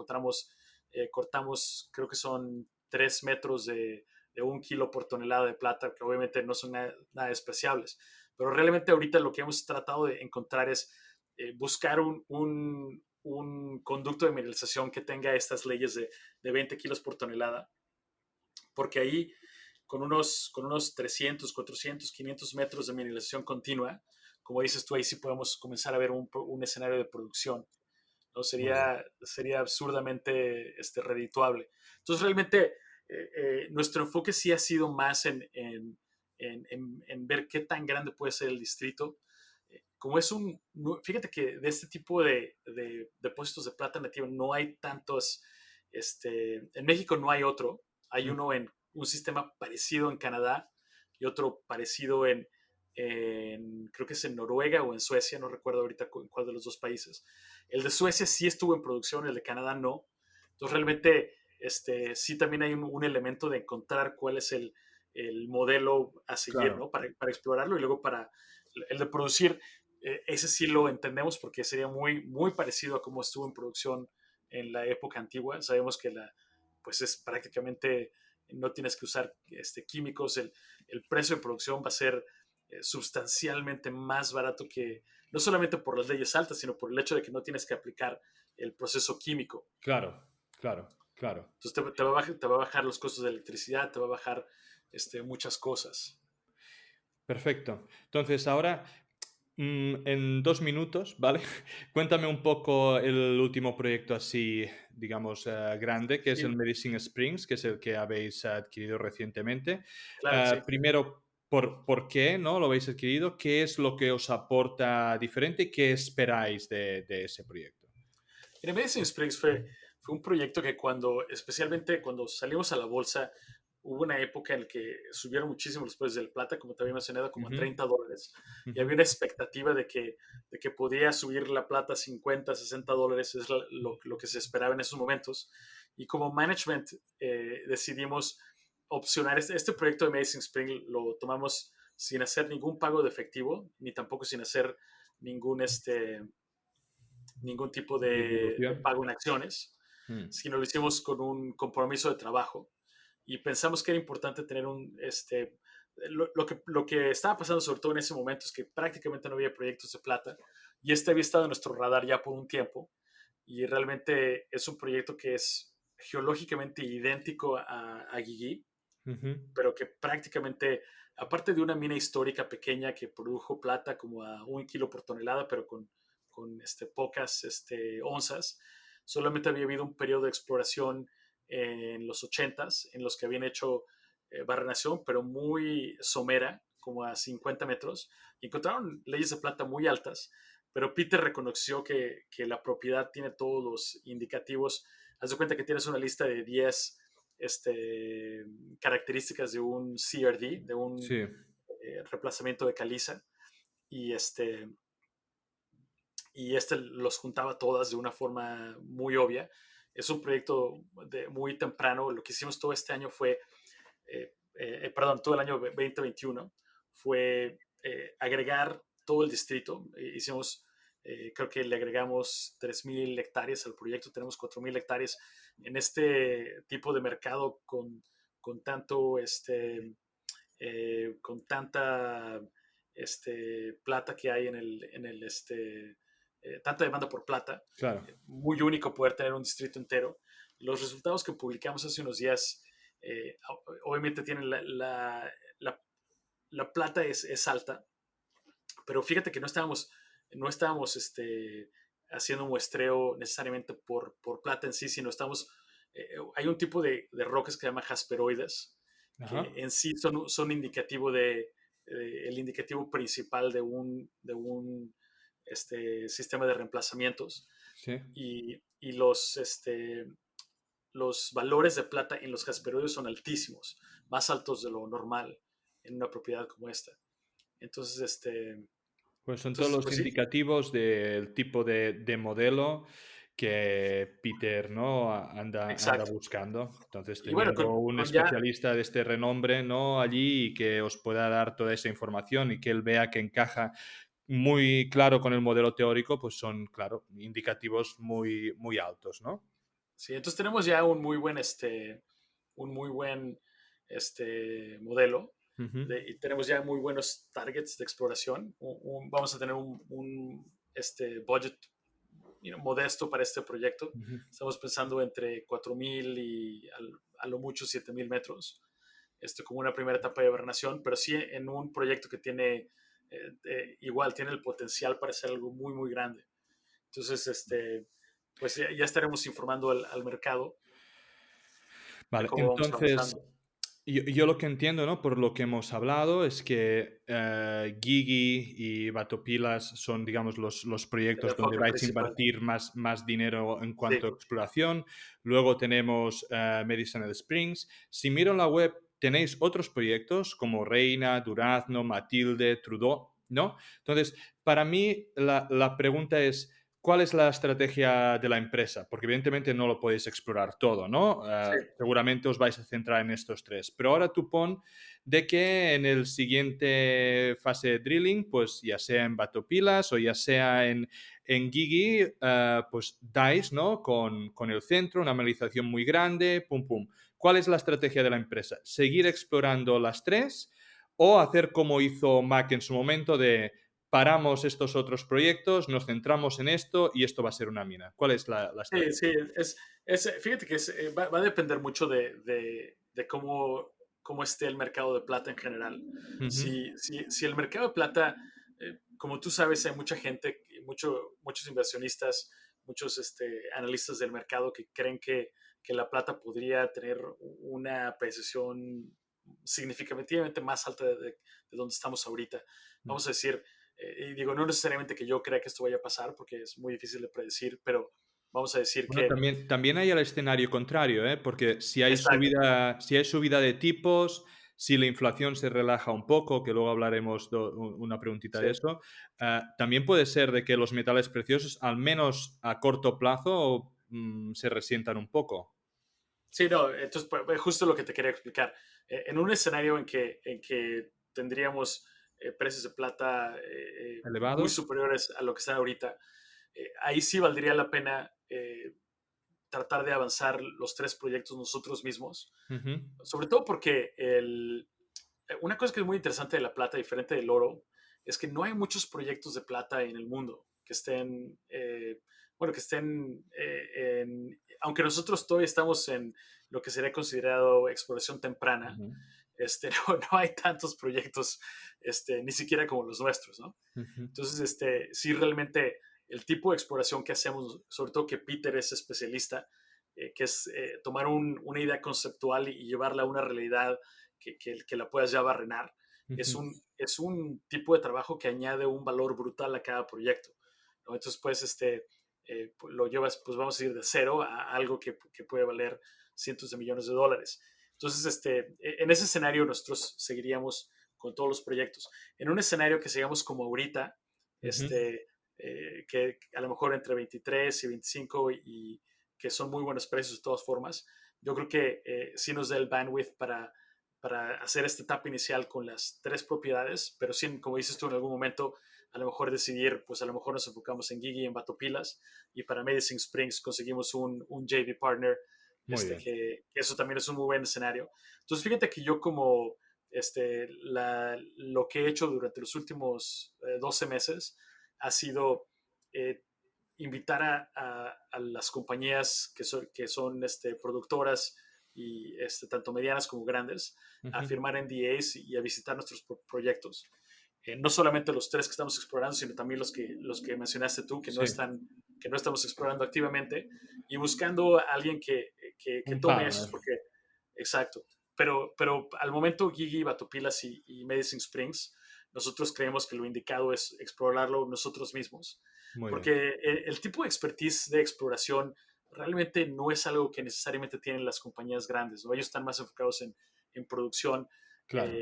Cortamos, creo que son 3 metros de 1 kilo por tonelada de plata, que obviamente no son nada despreciables. Pero realmente ahorita lo que hemos tratado de encontrar es buscar un conducto de mineralización que tenga estas leyes de 20 kilos por tonelada, porque ahí con unos 300, 400, 500 metros de mineralización continua, como dices tú, ahí sí podemos comenzar a ver un escenario de producción, ¿no? Muy bien. Sería absurdamente redituable. Entonces, realmente, nuestro enfoque sí ha sido más en ver qué tan grande puede ser el distrito. Como fíjate que de este tipo de depósitos de plata nativa no hay tantos, en México no hay otro, hay Mm. uno en un sistema parecido en Canadá y otro parecido creo que es en Noruega o en Suecia, no recuerdo ahorita en cuál de los dos países. El de Suecia sí estuvo en producción, el de Canadá no. Entonces realmente sí también hay un elemento de encontrar cuál es el modelo a seguir, Claro. ¿no? Para explorarlo y luego para el de producir. Ese sí lo entendemos porque sería muy, muy parecido a cómo estuvo en producción en la época antigua. Sabemos que pues es prácticamente, no tienes que usar químicos. El precio de producción va a ser sustancialmente más barato, que no solamente por las leyes altas, sino por el hecho de que no tienes que aplicar el proceso químico. Claro, claro, claro. Entonces te va a bajar los costos de electricidad, te va a bajar muchas cosas. Perfecto. Entonces, ahora, en 2 minutos, ¿vale? Cuéntame un poco el último proyecto así, digamos, grande, que es el Sí, Medicine Springs, que es el que habéis adquirido recientemente. claro que sí. Primero, ¿por qué no lo habéis adquirido? ¿Qué es lo que os aporta diferente? ¿Qué esperáis de ese proyecto? En Medicine Springs fue un proyecto que especialmente cuando salimos a la bolsa, hubo una época en la que subieron muchísimo los precios del plata, como te había mencionado, como a Ujú, $30. Y ujú. había una expectativa de que podía subir la plata a 50, $60, es lo que se esperaba en esos momentos. Y como management decidimos opcionar este proyecto de Medicine Spring. Lo tomamos sin hacer ningún pago de efectivo, ni tampoco sin hacer ningún, ningún tipo de Distribución. pago en acciones, Mm, sino lo hicimos con un compromiso de trabajo. Y pensamos que era importante tener lo que estaba pasando sobre todo en ese momento es que prácticamente no había proyectos de plata, y había estado en nuestro radar ya por un tiempo, y realmente es un proyecto que es geológicamente idéntico a Guigui, ujú. pero que prácticamente, aparte de una mina histórica pequeña que produjo plata como a 1 kilo por tonelada, pero con pocas onzas, solamente había habido un periodo de exploración en los 80s en los que habían hecho barrenación, pero muy somera, como a 50 metros, y encontraron leyes de plata muy altas, pero Peter reconoció que la propiedad tiene todos los indicativos. Haz de cuenta que tienes una lista de 10 características de un CRD, de un Sí, reemplazamiento de caliza, y los juntaba todas de una forma muy obvia. Es un proyecto muy temprano. Lo que hicimos todo este año fue, perdón, todo el año 2021 fue agregar todo el distrito. Creo que le agregamos 3,000 hectáreas al proyecto. Tenemos 4,000 hectáreas en este tipo de mercado con tanto, con tanta plata que hay tanta demanda por plata. claro. Muy único poder tener un distrito entero. Los resultados que publicamos hace unos días, obviamente tienen la, la plata es alta, pero fíjate que no estábamos haciendo un muestreo necesariamente por plata en sí, sino hay un tipo de rocas que se llama jasperoides, que Ajá. en sí son indicativo el indicativo principal de un sistema de reemplazamientos Sí. y los valores de plata en los jasperoides son altísimos, más altos de lo normal en una propiedad como esta. Entonces, Pues son todos los pues sí, indicativos del tipo de modelo que Peter, ¿no? Anda exacto. buscando. Entonces, Y bueno, teniendo con, un con ya, especialista de este renombre, ¿no? Allí y que os pueda dar toda esa información y que él vea que encaja muy claro con el modelo teórico, pues son, claro, indicativos muy, muy altos, ¿no? sí, entonces tenemos ya un muy buen modelo Ujú, y tenemos ya muy buenos targets de exploración. Vamos a tener un budget modesto para este proyecto. ujú. Estamos pensando entre 4,000 y a lo mucho 7,000 metros, como una primera etapa de hibernación, pero sí en un proyecto que tiene, igual tiene el potencial para ser algo muy, muy grande. Entonces, pues ya estaremos informando al mercado de Vale, cómo vamos entonces, avanzando. yo lo que entiendo, ¿no? Por lo que hemos hablado, es que Gigi y Batopilas son, digamos, los El proyectos donde enfoque vais a principal. invertir más dinero en cuanto a Sí, exploración. Luego tenemos Medicinal Springs. Si miro en la web, tenéis otros proyectos como Reina, Durazno, Matilde, Trudeau, ¿no? Entonces, para mí, la pregunta es, ¿cuál es la estrategia de la empresa? Porque evidentemente no lo podéis explorar todo, ¿no? sí. Seguramente os vais a centrar en estos tres. Pero ahora tú pon de que en el siguiente fase de drilling, pues ya sea en Batopilas o ya sea en Gigi, pues dais, ¿no? Con el centro, una analización muy grande, pum, pum. ¿Cuál es la estrategia de la empresa? ¿Seguir explorando las tres o hacer como hizo Mac en su momento de paramos estos otros proyectos, nos centramos en esto y esto va a ser una mina? ¿Cuál es la Sí, sí, estrategia? fíjate que va a depender mucho de cómo esté el mercado de plata en general. Ujú, Si el mercado de plata, como tú sabes, hay mucha gente, muchos inversionistas, muchos analistas del mercado que creen que la plata podría tener una apreciación significativamente más alta de donde estamos ahorita. mm. Vamos a decir, y digo, no necesariamente que yo crea que esto vaya a pasar, porque es muy difícil de predecir, pero vamos a decir Bueno, que, también hay el escenario contrario, ¿eh? Porque exacto, si hay subida de tipos, si la inflación se relaja un poco, que luego hablaremos una preguntita sí, de eso, también puede ser de que los metales preciosos, al menos a corto plazo, se resientan un poco. sí, no, entonces pues, justo lo que te quería explicar. En un escenario en que tendríamos precios de plata muy ¿Elevados? superiores a lo que están ahorita, ahí sí valdría la pena tratar de avanzar los tres proyectos nosotros mismos, Ujú, sobre todo porque una cosa que es muy interesante de la plata, diferente del oro, es que no hay muchos proyectos de plata en el mundo que estén, bueno, que estén, aunque nosotros todavía estamos en lo que sería considerado exploración temprana, ujú, no hay tantos proyectos, ni siquiera como los nuestros, ¿no? ujú, Entonces, sí, realmente el tipo de exploración que hacemos, sobre todo que Peter es especialista, que es tomar una idea conceptual y llevarla a una realidad que la puedas ya barrenar, es ujú. un tipo de trabajo que añade un valor brutal a cada proyecto, ¿no? Entonces, pues, pues, lo llevas, pues vamos a ir de cero a algo que puede valer cientos de millones de dólares. Entonces, en ese escenario nosotros seguiríamos con todos los proyectos. En un escenario que sigamos como ahorita, Ujú. que a lo mejor entre 23 y 25 y que son muy buenos precios de todas formas, yo creo que sí nos da el bandwidth para hacer esta etapa inicial con las tres propiedades, pero sí, como dices tú, en algún momento a lo mejor decidir, pues a lo mejor nos enfocamos en Gigi y en Batopilas y para Medicine Springs conseguimos un JV partner, Muy bien. que eso también es un muy buen escenario. Entonces, fíjate que yo como lo que he hecho durante los últimos 12 meses ha sido eh, invitar a las compañías que son productoras y tanto medianas como grandes a Ujú. firmar NDAs y a visitar nuestros proyectos. No solamente los tres que estamos explorando, sino también los que mencionaste tú, Sí, que no estamos explorando activamente, y buscando a alguien que un tome esos, partner. porque, exacto, pero al momento Gigi, Batopilas y Medicine Springs, nosotros creemos que lo indicado es explorarlo nosotros mismos, Muy bien. porque el tipo de expertise de exploración realmente no es algo que necesariamente tienen las compañías grandes, ¿no? Ellos están más enfocados en producción Claro,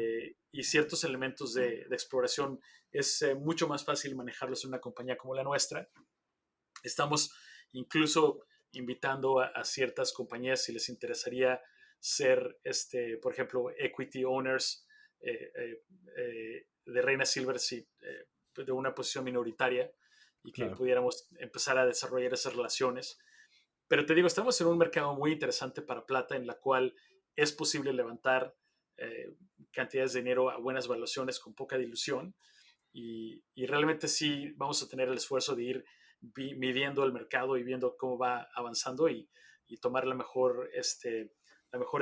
y ciertos elementos de exploración es mucho más fácil manejarlos en una compañía como la nuestra. Estamos incluso invitando a ciertas compañías si les interesaría ser, por ejemplo, equity owners de Reina Silver Seed, de una posición minoritaria y que claro. pudiéramos empezar a desarrollar esas relaciones. Pero te digo, estamos en un mercado muy interesante para plata en la cual es posible levantar eh, cantidades de dinero a buenas valuaciones con poca dilución y realmente sí vamos a tener el esfuerzo de ir midiendo el mercado y viendo cómo va avanzando y tomar la mejor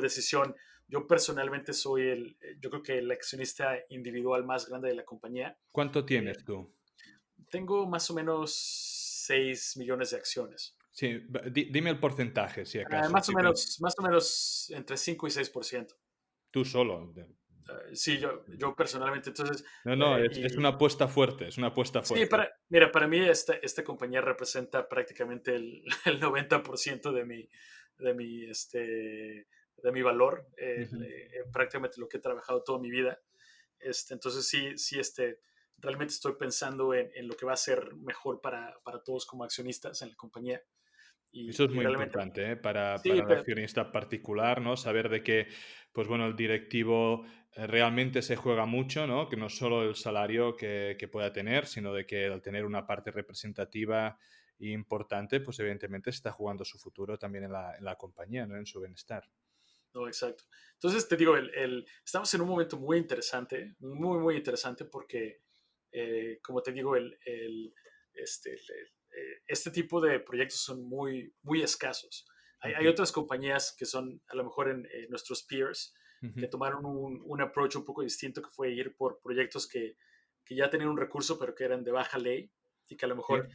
decisión. Yo personalmente yo creo que el accionista individual más grande de la compañía. ¿Cuánto Eh, tienes tú? Tengo más o menos 6 millones de acciones. Sí, dime el porcentaje, si acaso. Más o menos entre 5 y 6%. Tú solo. Sí, yo personalmente, entonces, No, no, es y una apuesta fuerte, es una apuesta sí, fuerte. mira, para mí esta compañía representa prácticamente el 90% de mi, de mi valor, Ujú. prácticamente lo que he trabajado toda mi vida. Entonces sí, realmente estoy pensando en lo que va a ser mejor para todos como accionistas en la compañía Eso es y muy realmente, importante, ¿eh? sí, Para el accionista particular, ¿no? Saber de que, pues bueno, el directivo realmente se juega mucho, ¿no? Que no solo el salario que pueda tener, sino de que al tener una parte representativa e importante, pues evidentemente se está jugando su futuro también en la compañía, ¿no? En su bienestar. no, exacto. Entonces te digo, estamos en un momento muy interesante, muy interesante porque, como te digo, este tipo de proyectos son muy escasos. Hay Ujú, otras compañías que son a lo mejor en nuestros peers que ujú. tomaron un approach un poco distinto que fue ir por proyectos que ya tenían un recurso pero que eran de baja ley y que a lo Sí. mejor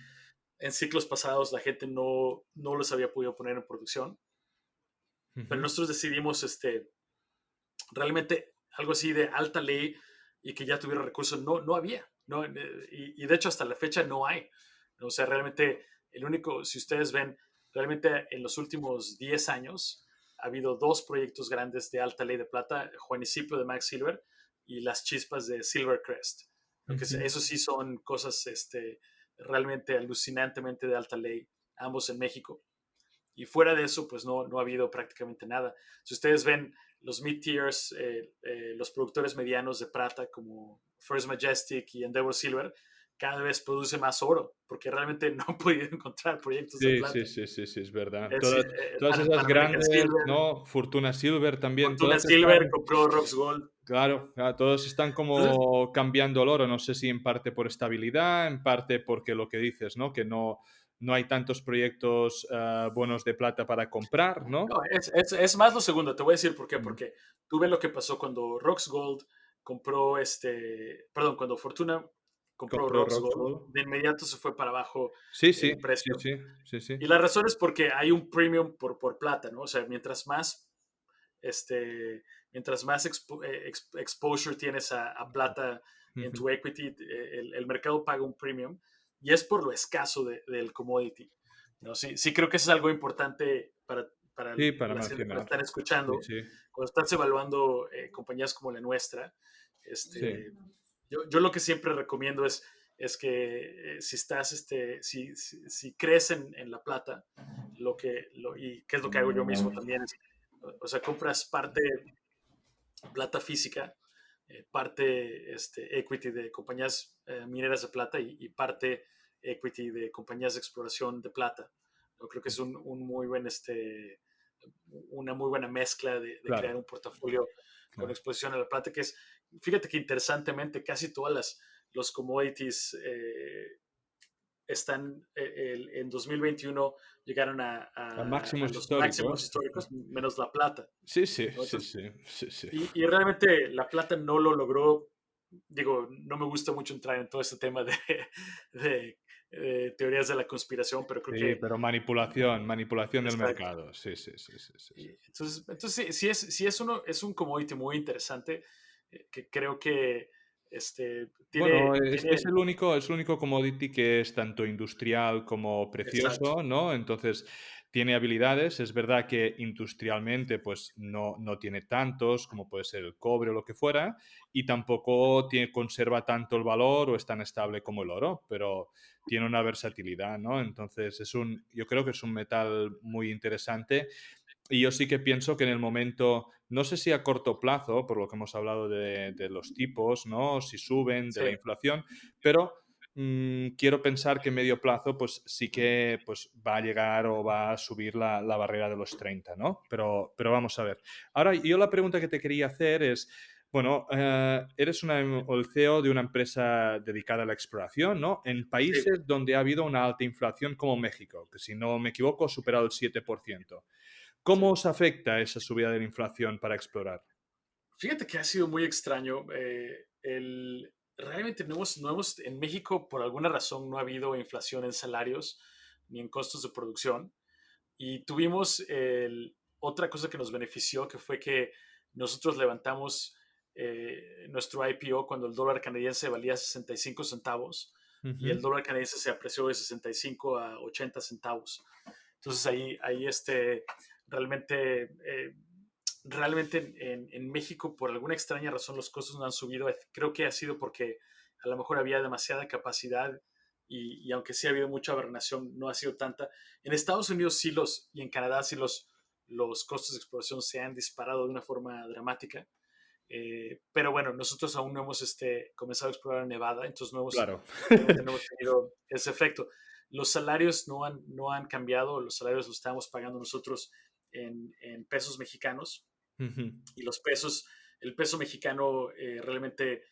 en ciclos pasados la gente no los había podido poner en producción. Pero Ujú. nosotros decidimos realmente algo así de alta ley y que ya tuviera recursos, no había. No, y de hecho hasta la fecha no hay. O sea, realmente el único, si ustedes ven, realmente en los últimos 10 años ha habido dos proyectos grandes de alta ley de plata, Juanicipio de Max Silver y las chispas de Silvercrest. Lo que Ujú. eso sí son cosas realmente alucinantemente de alta ley, ambos en México. Y fuera de eso, pues no ha habido prácticamente nada. Si ustedes ven los mid-tiers, los productores medianos de plata como First Majestic y Endeavor Silver, cada vez produce más oro, porque realmente no han podido encontrar proyectos de Sí, sí, plata. sí, sí, sí, es verdad. Es, Todas esas Pan American grandes, Silver, ¿no? Fortuna Silver también, Fortuna todas Silver están. compró Rocks Gold. Claro, claro, todos están Entonces, como cambiando el oro, no sé si en parte por estabilidad, en parte porque lo que dices, ¿no? Que no hay tantos proyectos buenos de plata para comprar, ¿no? no, es más lo segundo, te voy a decir por qué. Mm. Porque tú ves lo que pasó cuando Rocks Gold compró perdón, cuando Fortuna compró Compró Rocks Gold, Roxgold. de inmediato se fue para abajo Sí, sí, el sí, precio. sí, sí, sí. Y la razón es porque hay un premium por plata, ¿no? O sea, mientras más exposure tienes a plata en Ujú. tu equity, el mercado paga un premium y es por lo escaso del commodity. ¿No? Sí creo que eso es algo importante para Sí, para la gente que nos mencionar. están Sí, escuchando. sí, Cuando estás evaluando compañías como la nuestra, sí. yo lo que siempre recomiendo es que si estás, si crees en la plata, y qué es lo que hago yo mismo también, o sea, compras parte plata física, parte equity de compañías mineras de plata y parte equity de compañías de exploración de plata. Yo creo que es un muy buen, una muy buena mezcla de crear Claro, un portafolio con claro. exposición a la plata, que es, fíjate que interesantemente casi todas los commodities en 2021 llegaron A a máximos los máximos históricos. históricos, menos la plata. Sí, sí, ¿No? sí, Entonces, sí, sí, sí. y realmente la plata no lo logró. Digo, no me gusta mucho entrar en todo este tema de teorías de la conspiración, pero creo Sí, que pero manipulación del exacto. mercado. Sí, sí, sí, sí, sí, sí. Entonces sí es un commodity muy interesante, que creo que Bueno, tiene, es el único commodity que es tanto industrial como exacto, precioso, ¿no? Entonces, tiene habilidades. Es verdad que industrialmente, pues, no tiene tantos como puede ser el cobre o lo que fuera, y tampoco conserva tanto el valor o es tan estable como el oro, pero tiene una versatilidad, ¿no? Entonces, yo creo que es un metal muy interesante y yo sí que pienso que en el momento, no sé si a corto plazo, por lo que hemos hablado de los tipos, ¿no? Si suben, de sí, la inflación, pero quiero pensar que en medio plazo, pues sí que pues, va a llegar o va a subir la barrera de los 30, ¿no? Pero vamos a ver. Ahora, yo la pregunta que te quería hacer es, bueno, eres el CEO de una empresa dedicada a la exploración, ¿no? En sí. países donde ha habido una alta inflación como México, que si no me equivoco ha superado el 7%. ¿Cómo Sí. os afecta esa subida de la inflación para explorar? Fíjate que ha sido muy extraño. Realmente en México, por alguna razón, no ha habido inflación en salarios ni en costos de producción. Y tuvimos otra cosa que nos benefició, que fue que nosotros levantamos nuestro IPO cuando el dólar canadiense valía 65 centavos y el Ujú. dólar canadiense se apreció de 65 a 80 centavos. Entonces ahí realmente, realmente en México, por alguna extraña razón, los costos no han subido. Creo que ha sido porque a lo mejor había demasiada capacidad y aunque sí ha habido mucha aberración, no ha sido tanta. En Estados Unidos sí y en Canadá sí los costos de exploración se han disparado de una forma dramática. Pero bueno, nosotros aún no hemos comenzado a explorar en Nevada, entonces Claro. realmente no hemos tenido ese efecto. Los salarios no han cambiado, los salarios los estamos pagando nosotros en pesos mexicanos Ujú. y el peso mexicano realmente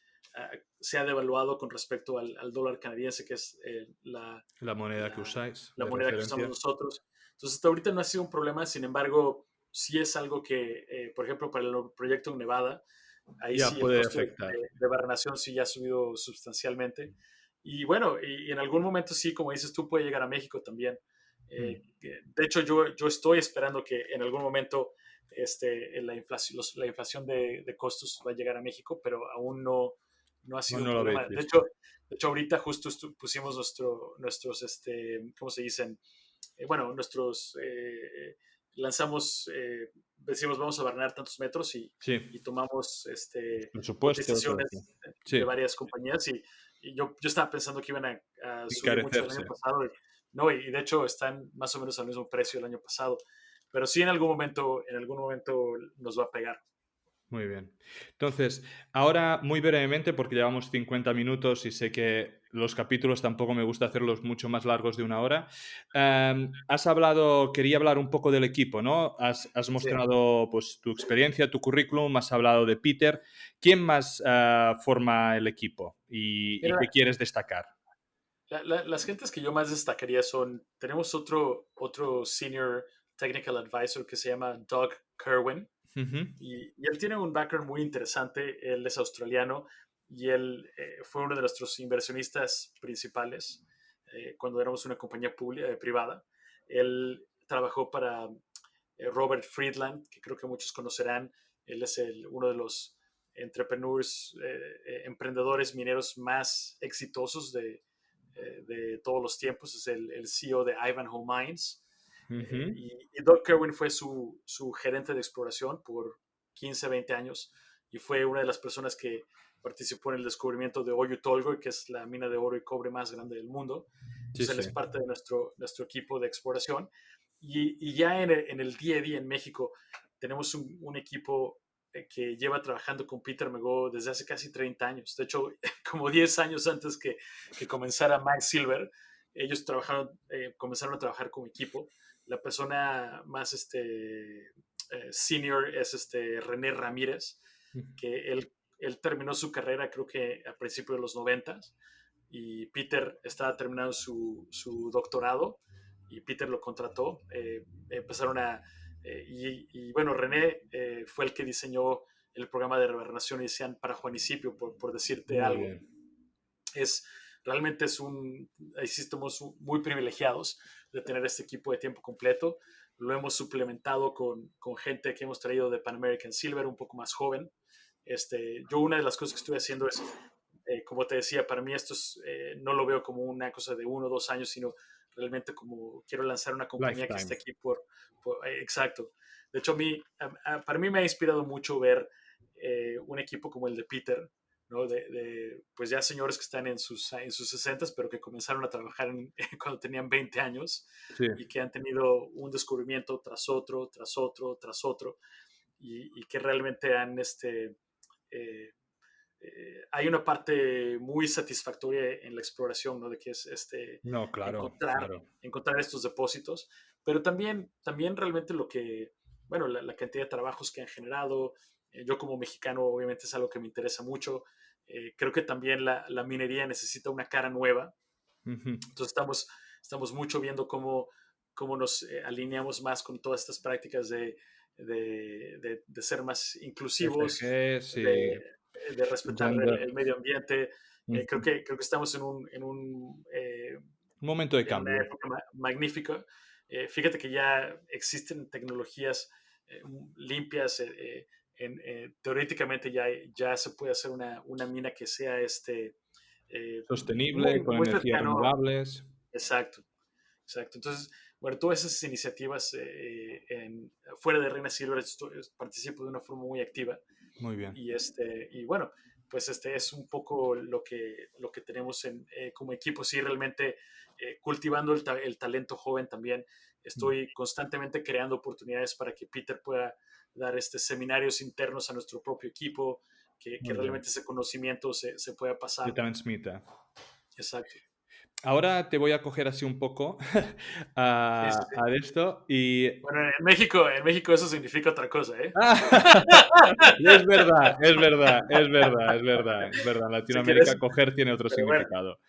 se ha devaluado con respecto al dólar canadiense, que es La moneda que la, usáis la de moneda que usamos referencia. nosotros. Entonces, hasta ahorita no ha sido un problema, sin embargo, sí es algo que, por ejemplo, para el proyecto en Nevada, ahí Ya sí el puede costo afectar. de barrenación sí ya ha subido sustancialmente. Y bueno, y en algún momento sí, como dices tú, puede llegar a México también. Mm. De hecho, yo estoy esperando que en algún momento la inflación de costos va a llegar a México, pero aún no ha No, sido un no lo problema. habéis De visto. hecho, ahorita justo pusimos nuestros, ¿cómo se dicen? Bueno, lanzamos, decimos vamos a barrenar tantos metros y Sí, tomamos presupuesto, todo cotizaciones esto. de Sí, varias compañías y yo estaba pensando que iban a subir mucho el año encarecerse. pasado. No, y de hecho están más o menos al mismo precio del año pasado. Pero sí en algún momento nos va a pegar. Muy bien. Entonces, ahora muy brevemente, porque llevamos 50 minutos y sé que los capítulos tampoco me gusta hacerlos mucho más largos de una hora. Quería hablar un poco del equipo, ¿no? Has Sí. mostrado pues, tu experiencia, tu currículum, has hablado de Peter. ¿Quién más forma el equipo y qué Mira, quieres destacar? las gentes que yo más destacaría tenemos otro senior technical advisor que se llama Doug Kerwin. Ujú. Y él tiene un background muy interesante. Él es australiano y él fue uno de nuestros inversionistas principales cuando éramos una compañía privada. Él trabajó para Robert Friedland, que creo que muchos conocerán. Él es uno de los emprendedores mineros más exitosos de todos los tiempos. Es el CEO de Ivanhoe Mines. Ujú. Y Doug Kerwin fue su gerente de exploración por 15, 20 años y fue una de las personas que participó en el descubrimiento de Oyu Tolgoi, que es la mina de oro y cobre más grande del mundo. Sí, Entonces él sí. es parte de nuestro equipo de exploración. Y ya en el día a día en México tenemos un equipo que lleva trabajando con Peter Megó desde hace casi 30 años. De hecho, como 10 años antes que comenzara Mike Silver, ellos comenzaron a trabajar como equipo. La persona más senior es René Ramírez, que él terminó su carrera creo que a principios de los 90 y Peter estaba terminando su doctorado y Peter lo contrató. Empezaron y bueno, René fue el que diseñó el programa de revernación inicial para Juanicipio, por decirte Muy algo. bien. Es realmente ahí sí estamos muy privilegiados de tener este equipo de tiempo completo. Lo hemos suplementado con gente que hemos traído de Pan American Silver, un poco más joven. Yo una de las cosas que estoy haciendo es, como te decía, para mí esto no lo veo como una cosa de 1 o 2 años, sino realmente como quiero lanzar una compañía que esté Lifetime. aquí exacto. De hecho, para mí me ha inspirado mucho ver un equipo como el de Peter, ¿no? Pues ya señores que están en sus 60, pero que comenzaron a trabajar cuando tenían 20 años Sí. y que han tenido un descubrimiento tras otro, tras otro, tras otro, y que realmente eh, hay una parte muy satisfactoria en la exploración, ¿no? De que es No, claro, encontrar, claro. encontrar estos depósitos, pero también realmente bueno, la cantidad de trabajos que han generado. Yo como mexicano obviamente es algo que me interesa mucho. Creo que también la minería necesita una cara nueva. Ujú. Entonces estamos mucho viendo cómo nos alineamos más con todas estas prácticas de ser más inclusivos, SG, sí. de respetar Gender. el medio ambiente. Creo Ujú. que estamos Un momento de en una cambio. época magnífica. Fíjate que ya existen tecnologías limpias. Teóricamente ya se puede hacer una mina que sea Sostenible, muy, con muy energías cercano. renovables. Exacto, exacto. Entonces, bueno, todas esas iniciativas fuera de Reina Silver participo de una forma muy activa. Muy bien. Y bueno, pues es un poco lo que tenemos como equipo. Sí, realmente cultivando el talento joven también. Mm. Estoy constantemente creando oportunidades para que Peter pueda dar seminarios internos a nuestro propio equipo, que Muy bien. realmente ese conocimiento se pueda Se pasar. transmita. Exacto. Ahora te voy a coger así un poco Sí, sí, sí. a esto y... Bueno, en México eso significa otra cosa, ¿eh? Es verdad, es verdad, es verdad, es verdad, es verdad. En Si Latinoamérica quieres, coger tiene otro pero bueno, significado.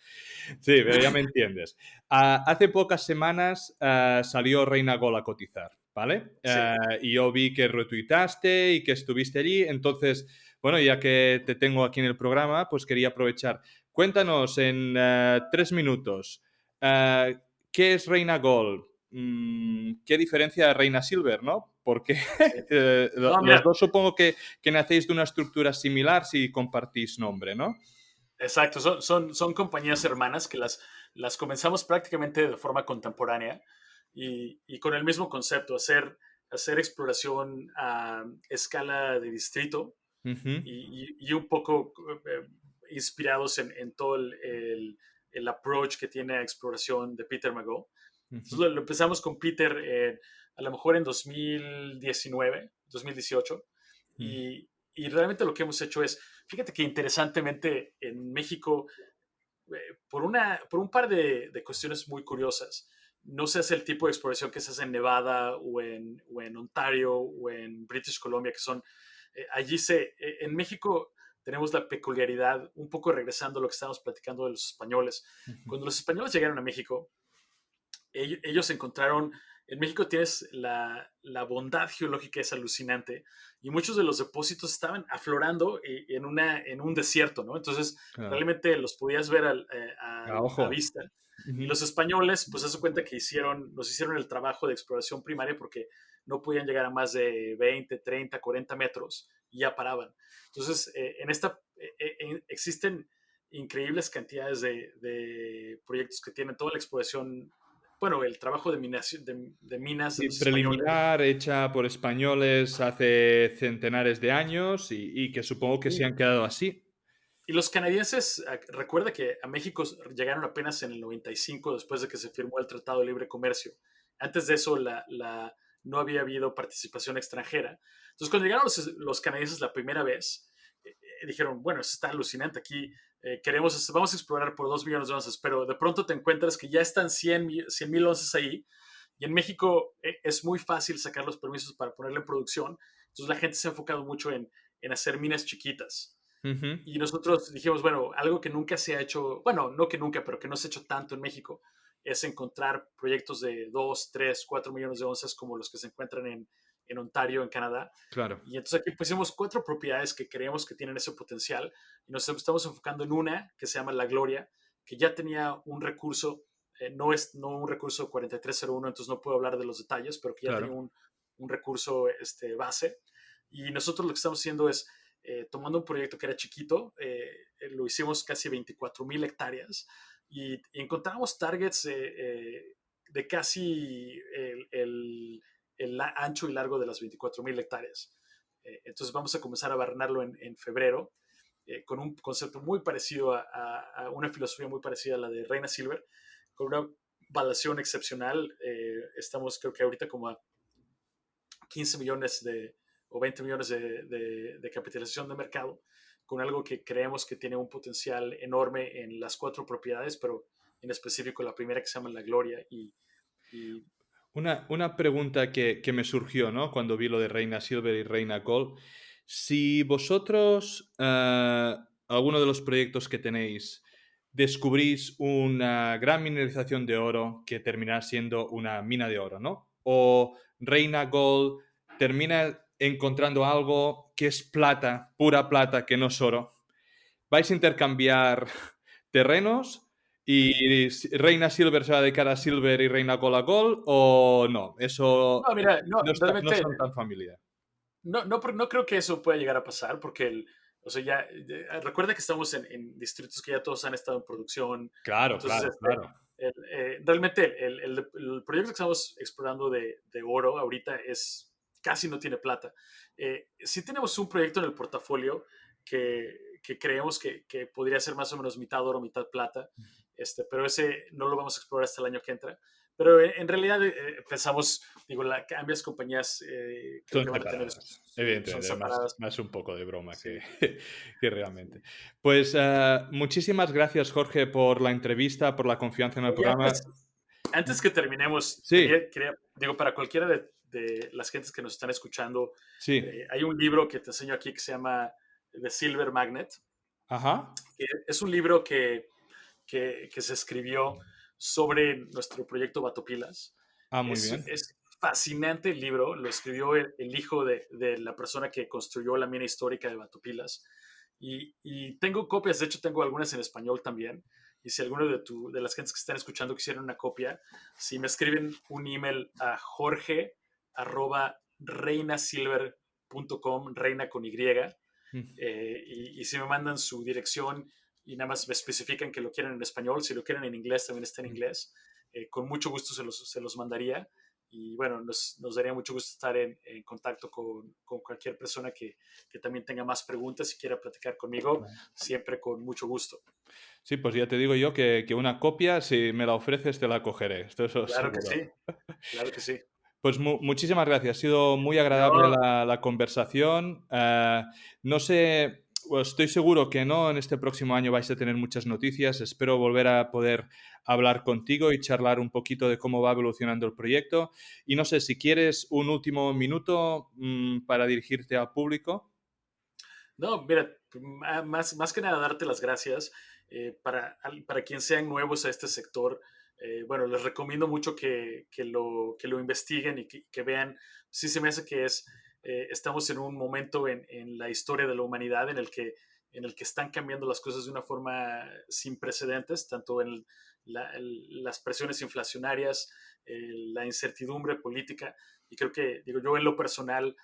Sí, pero ya me entiendes. Hace pocas semanas salió Reina Gol a cotizar, ¿vale? sí. Y yo vi que retuitaste y que estuviste allí. Entonces, bueno, ya que te tengo aquí en el programa, pues quería aprovechar. Cuéntanos en 3 minutos, eh, ¿qué es Reina Gol? ¿Qué diferencia de Reina Silver, no? Porque Sí. No, los mira, dos supongo que nacéis de una estructura similar si compartís nombre, ¿no? exacto, son compañías hermanas que las comenzamos prácticamente de forma contemporánea y con el mismo concepto, hacer exploración a escala de distrito Ujú, y un poco inspirados en todo el approach que tiene a exploración de Peter Magoo. Entonces ujú. lo empezamos con Peter a lo mejor en 2019, 2018, Mm. y realmente lo que hemos hecho es, fíjate que interesantemente en México, por un par de cuestiones muy curiosas, no se hace el tipo de exploración que se hace en Nevada o en Ontario o en British Columbia, que son, en México tenemos la peculiaridad, un poco regresando a lo que estábamos platicando de los españoles. Ujú. Cuando los españoles llegaron a México, ellos encontraron, en México tienes la bondad geológica, es alucinante, y muchos de los depósitos estaban aflorando en un desierto, ¿no? Entonces, Claro. realmente los podías ver a Ojo. vista. Y Ujú. los españoles, pues, se cuenta que nos hicieron el trabajo de exploración primaria porque no podían llegar a más de 20, 30, 40 metros y ya paraban. Entonces, existen increíbles cantidades de proyectos que tienen toda la exploración, bueno, el trabajo de minas de Sí, los españoles. preliminar, hecha por españoles hace centenares de años y que supongo que se Y, han quedado así. y los canadienses, recuerda que a México llegaron apenas en el 95, después de que se firmó el Tratado de Libre Comercio. Antes de eso, no había habido participación extranjera. Entonces, cuando llegaron los canadienses la primera vez, dijeron, bueno, eso está alucinante, aquí vamos a explorar por 2 millones de onzas, pero de pronto te encuentras que ya están 100,000 onzas ahí, y en México es muy fácil sacar los permisos para ponerla en producción. Entonces la gente se ha enfocado mucho en hacer minas chiquitas. Ujú. Y nosotros dijimos, bueno, algo que nunca se ha hecho, bueno, no que nunca, pero que no se ha hecho tanto en México, es encontrar proyectos de 2, 3, 4 millones de onzas como los que se encuentran en Ontario, en Canadá. Claro. Y entonces aquí pusimos 4 propiedades que creemos que tienen ese potencial y nos estamos enfocando en una que se llama La Gloria, que ya tenía un recurso, no un recurso 4301, entonces no puedo hablar de los detalles, pero que ya tenía un recurso base. Y nosotros lo que estamos haciendo es, tomando un proyecto que era chiquito, lo hicimos casi 24,000 hectáreas y encontramos targets de casi el ancho y largo de las 24,000 hectáreas. Entonces vamos a comenzar a barrenarlo en febrero, con un concepto muy parecido a una filosofía muy parecida a la de Reina Silver, con una valuación excepcional. Estamos creo que ahorita como a 15 millones o 20 millones de capitalización de mercado, con algo que creemos que tiene un potencial enorme en las 4 propiedades, pero en específico la primera, que se llama La Gloria. Una pregunta que me surgió, ¿no?, cuando vi lo de Reina Silver y Reina Gold. Si vosotros, alguno de los proyectos que tenéis, descubrís una gran mineralización de oro que terminará siendo una mina de oro, ¿no? O Reina Gold termina encontrando algo que es plata, pura plata, que no es oro. ¿Vais a intercambiar terrenos y Reina Silver se va a dedicar a Silver y Reina Gold a Gold, o no? Eso No, mira, no, no realmente son tan familiar. no creo que eso pueda llegar a pasar, porque o sea, ya recuerda que estamos en distritos que ya todos han estado en producción. Claro, Entonces, claro. realmente el proyecto que estamos explorando de oro ahorita casi no tiene plata. Sí tenemos un proyecto en el portafolio que creemos que podría ser más o menos mitad oro, mitad plata, pero ese no lo vamos a explorar hasta el año que entra. Pero en realidad pensamos, digo, ambas compañías creo Son que van a tener separadas, son evidentemente, separadas. más un poco de broma Sí. que realmente. Pues muchísimas gracias, Jorge, por la entrevista, por la confianza en el Oye, programa. antes que terminemos, Sí, digo, para cualquiera de las gentes que nos están escuchando, sí. hay un libro que te enseño aquí que se llama The Silver Magnet, Ajá. que es un libro que se escribió sobre nuestro proyecto Batopilas. Ah, muy bien. Es fascinante el libro, lo escribió el hijo de la persona que construyó la mina histórica de Batopilas. Y tengo copias, de hecho tengo algunas en español también. Y si alguno de las gentes que están escuchando quisieran una copia, si me escriben un email a jorge@reinasilver.com, reina con Y, y si me mandan su dirección y nada más me especifican que lo quieren en español, si lo quieren en inglés también está en inglés, con mucho gusto se los mandaría. Y bueno, nos daría mucho gusto estar en contacto con cualquier persona que también tenga más preguntas y quiera platicar conmigo, siempre con mucho gusto. Sí, pues ya te digo yo que una copia, si me la ofreces, te la cogeré. Esto es Claro que seguro. sí, claro que sí. Pues muchísimas gracias. Ha sido muy agradable No, la conversación. No sé, pues estoy seguro que no, en este próximo año vais a tener muchas noticias. Espero volver a poder hablar contigo y charlar un poquito de cómo va evolucionando el proyecto. Y no sé, si quieres un último minuto para dirigirte al público. no, mira, más que nada darte las gracias. Para quien sean nuevos a este sector, bueno, les recomiendo mucho que lo investiguen y que vean. Sí se me hace que estamos en un momento en la historia de la humanidad en el que están cambiando las cosas de una forma sin precedentes, tanto en las presiones inflacionarias, la incertidumbre política. Y creo que, digo, yo en lo personal,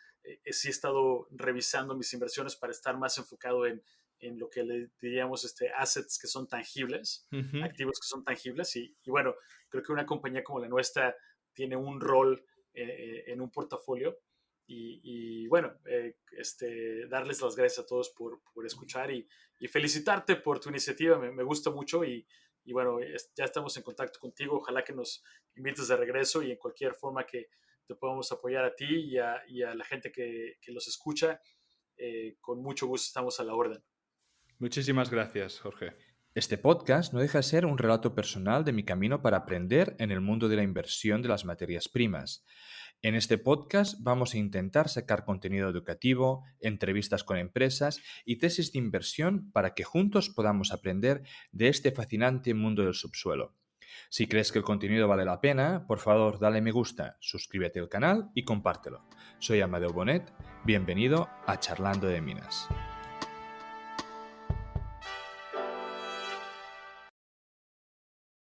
sí he estado revisando mis inversiones para estar más enfocado en lo que le diríamos assets que son tangibles, Ujú. activos que son tangibles. Y bueno, creo que una compañía como la nuestra tiene un rol en un portafolio. Y bueno, darles las gracias a todos por escuchar y felicitarte por tu iniciativa. Me gusta mucho y bueno, ya estamos en contacto contigo. Ojalá que nos invites de regreso y en cualquier forma que te podamos apoyar a ti y a la gente que los escucha. Con mucho gusto estamos a la orden. Muchísimas gracias, Jorge. Este podcast no deja de ser un relato personal de mi camino para aprender en el mundo de la inversión de las materias primas. En este podcast vamos a intentar sacar contenido educativo, entrevistas con empresas y tesis de inversión para que juntos podamos aprender de este fascinante mundo del subsuelo. Si crees que el contenido vale la pena, por favor dale me gusta, suscríbete al canal y compártelo. Soy Amadeo Bonet, bienvenido a Charlando de Minas.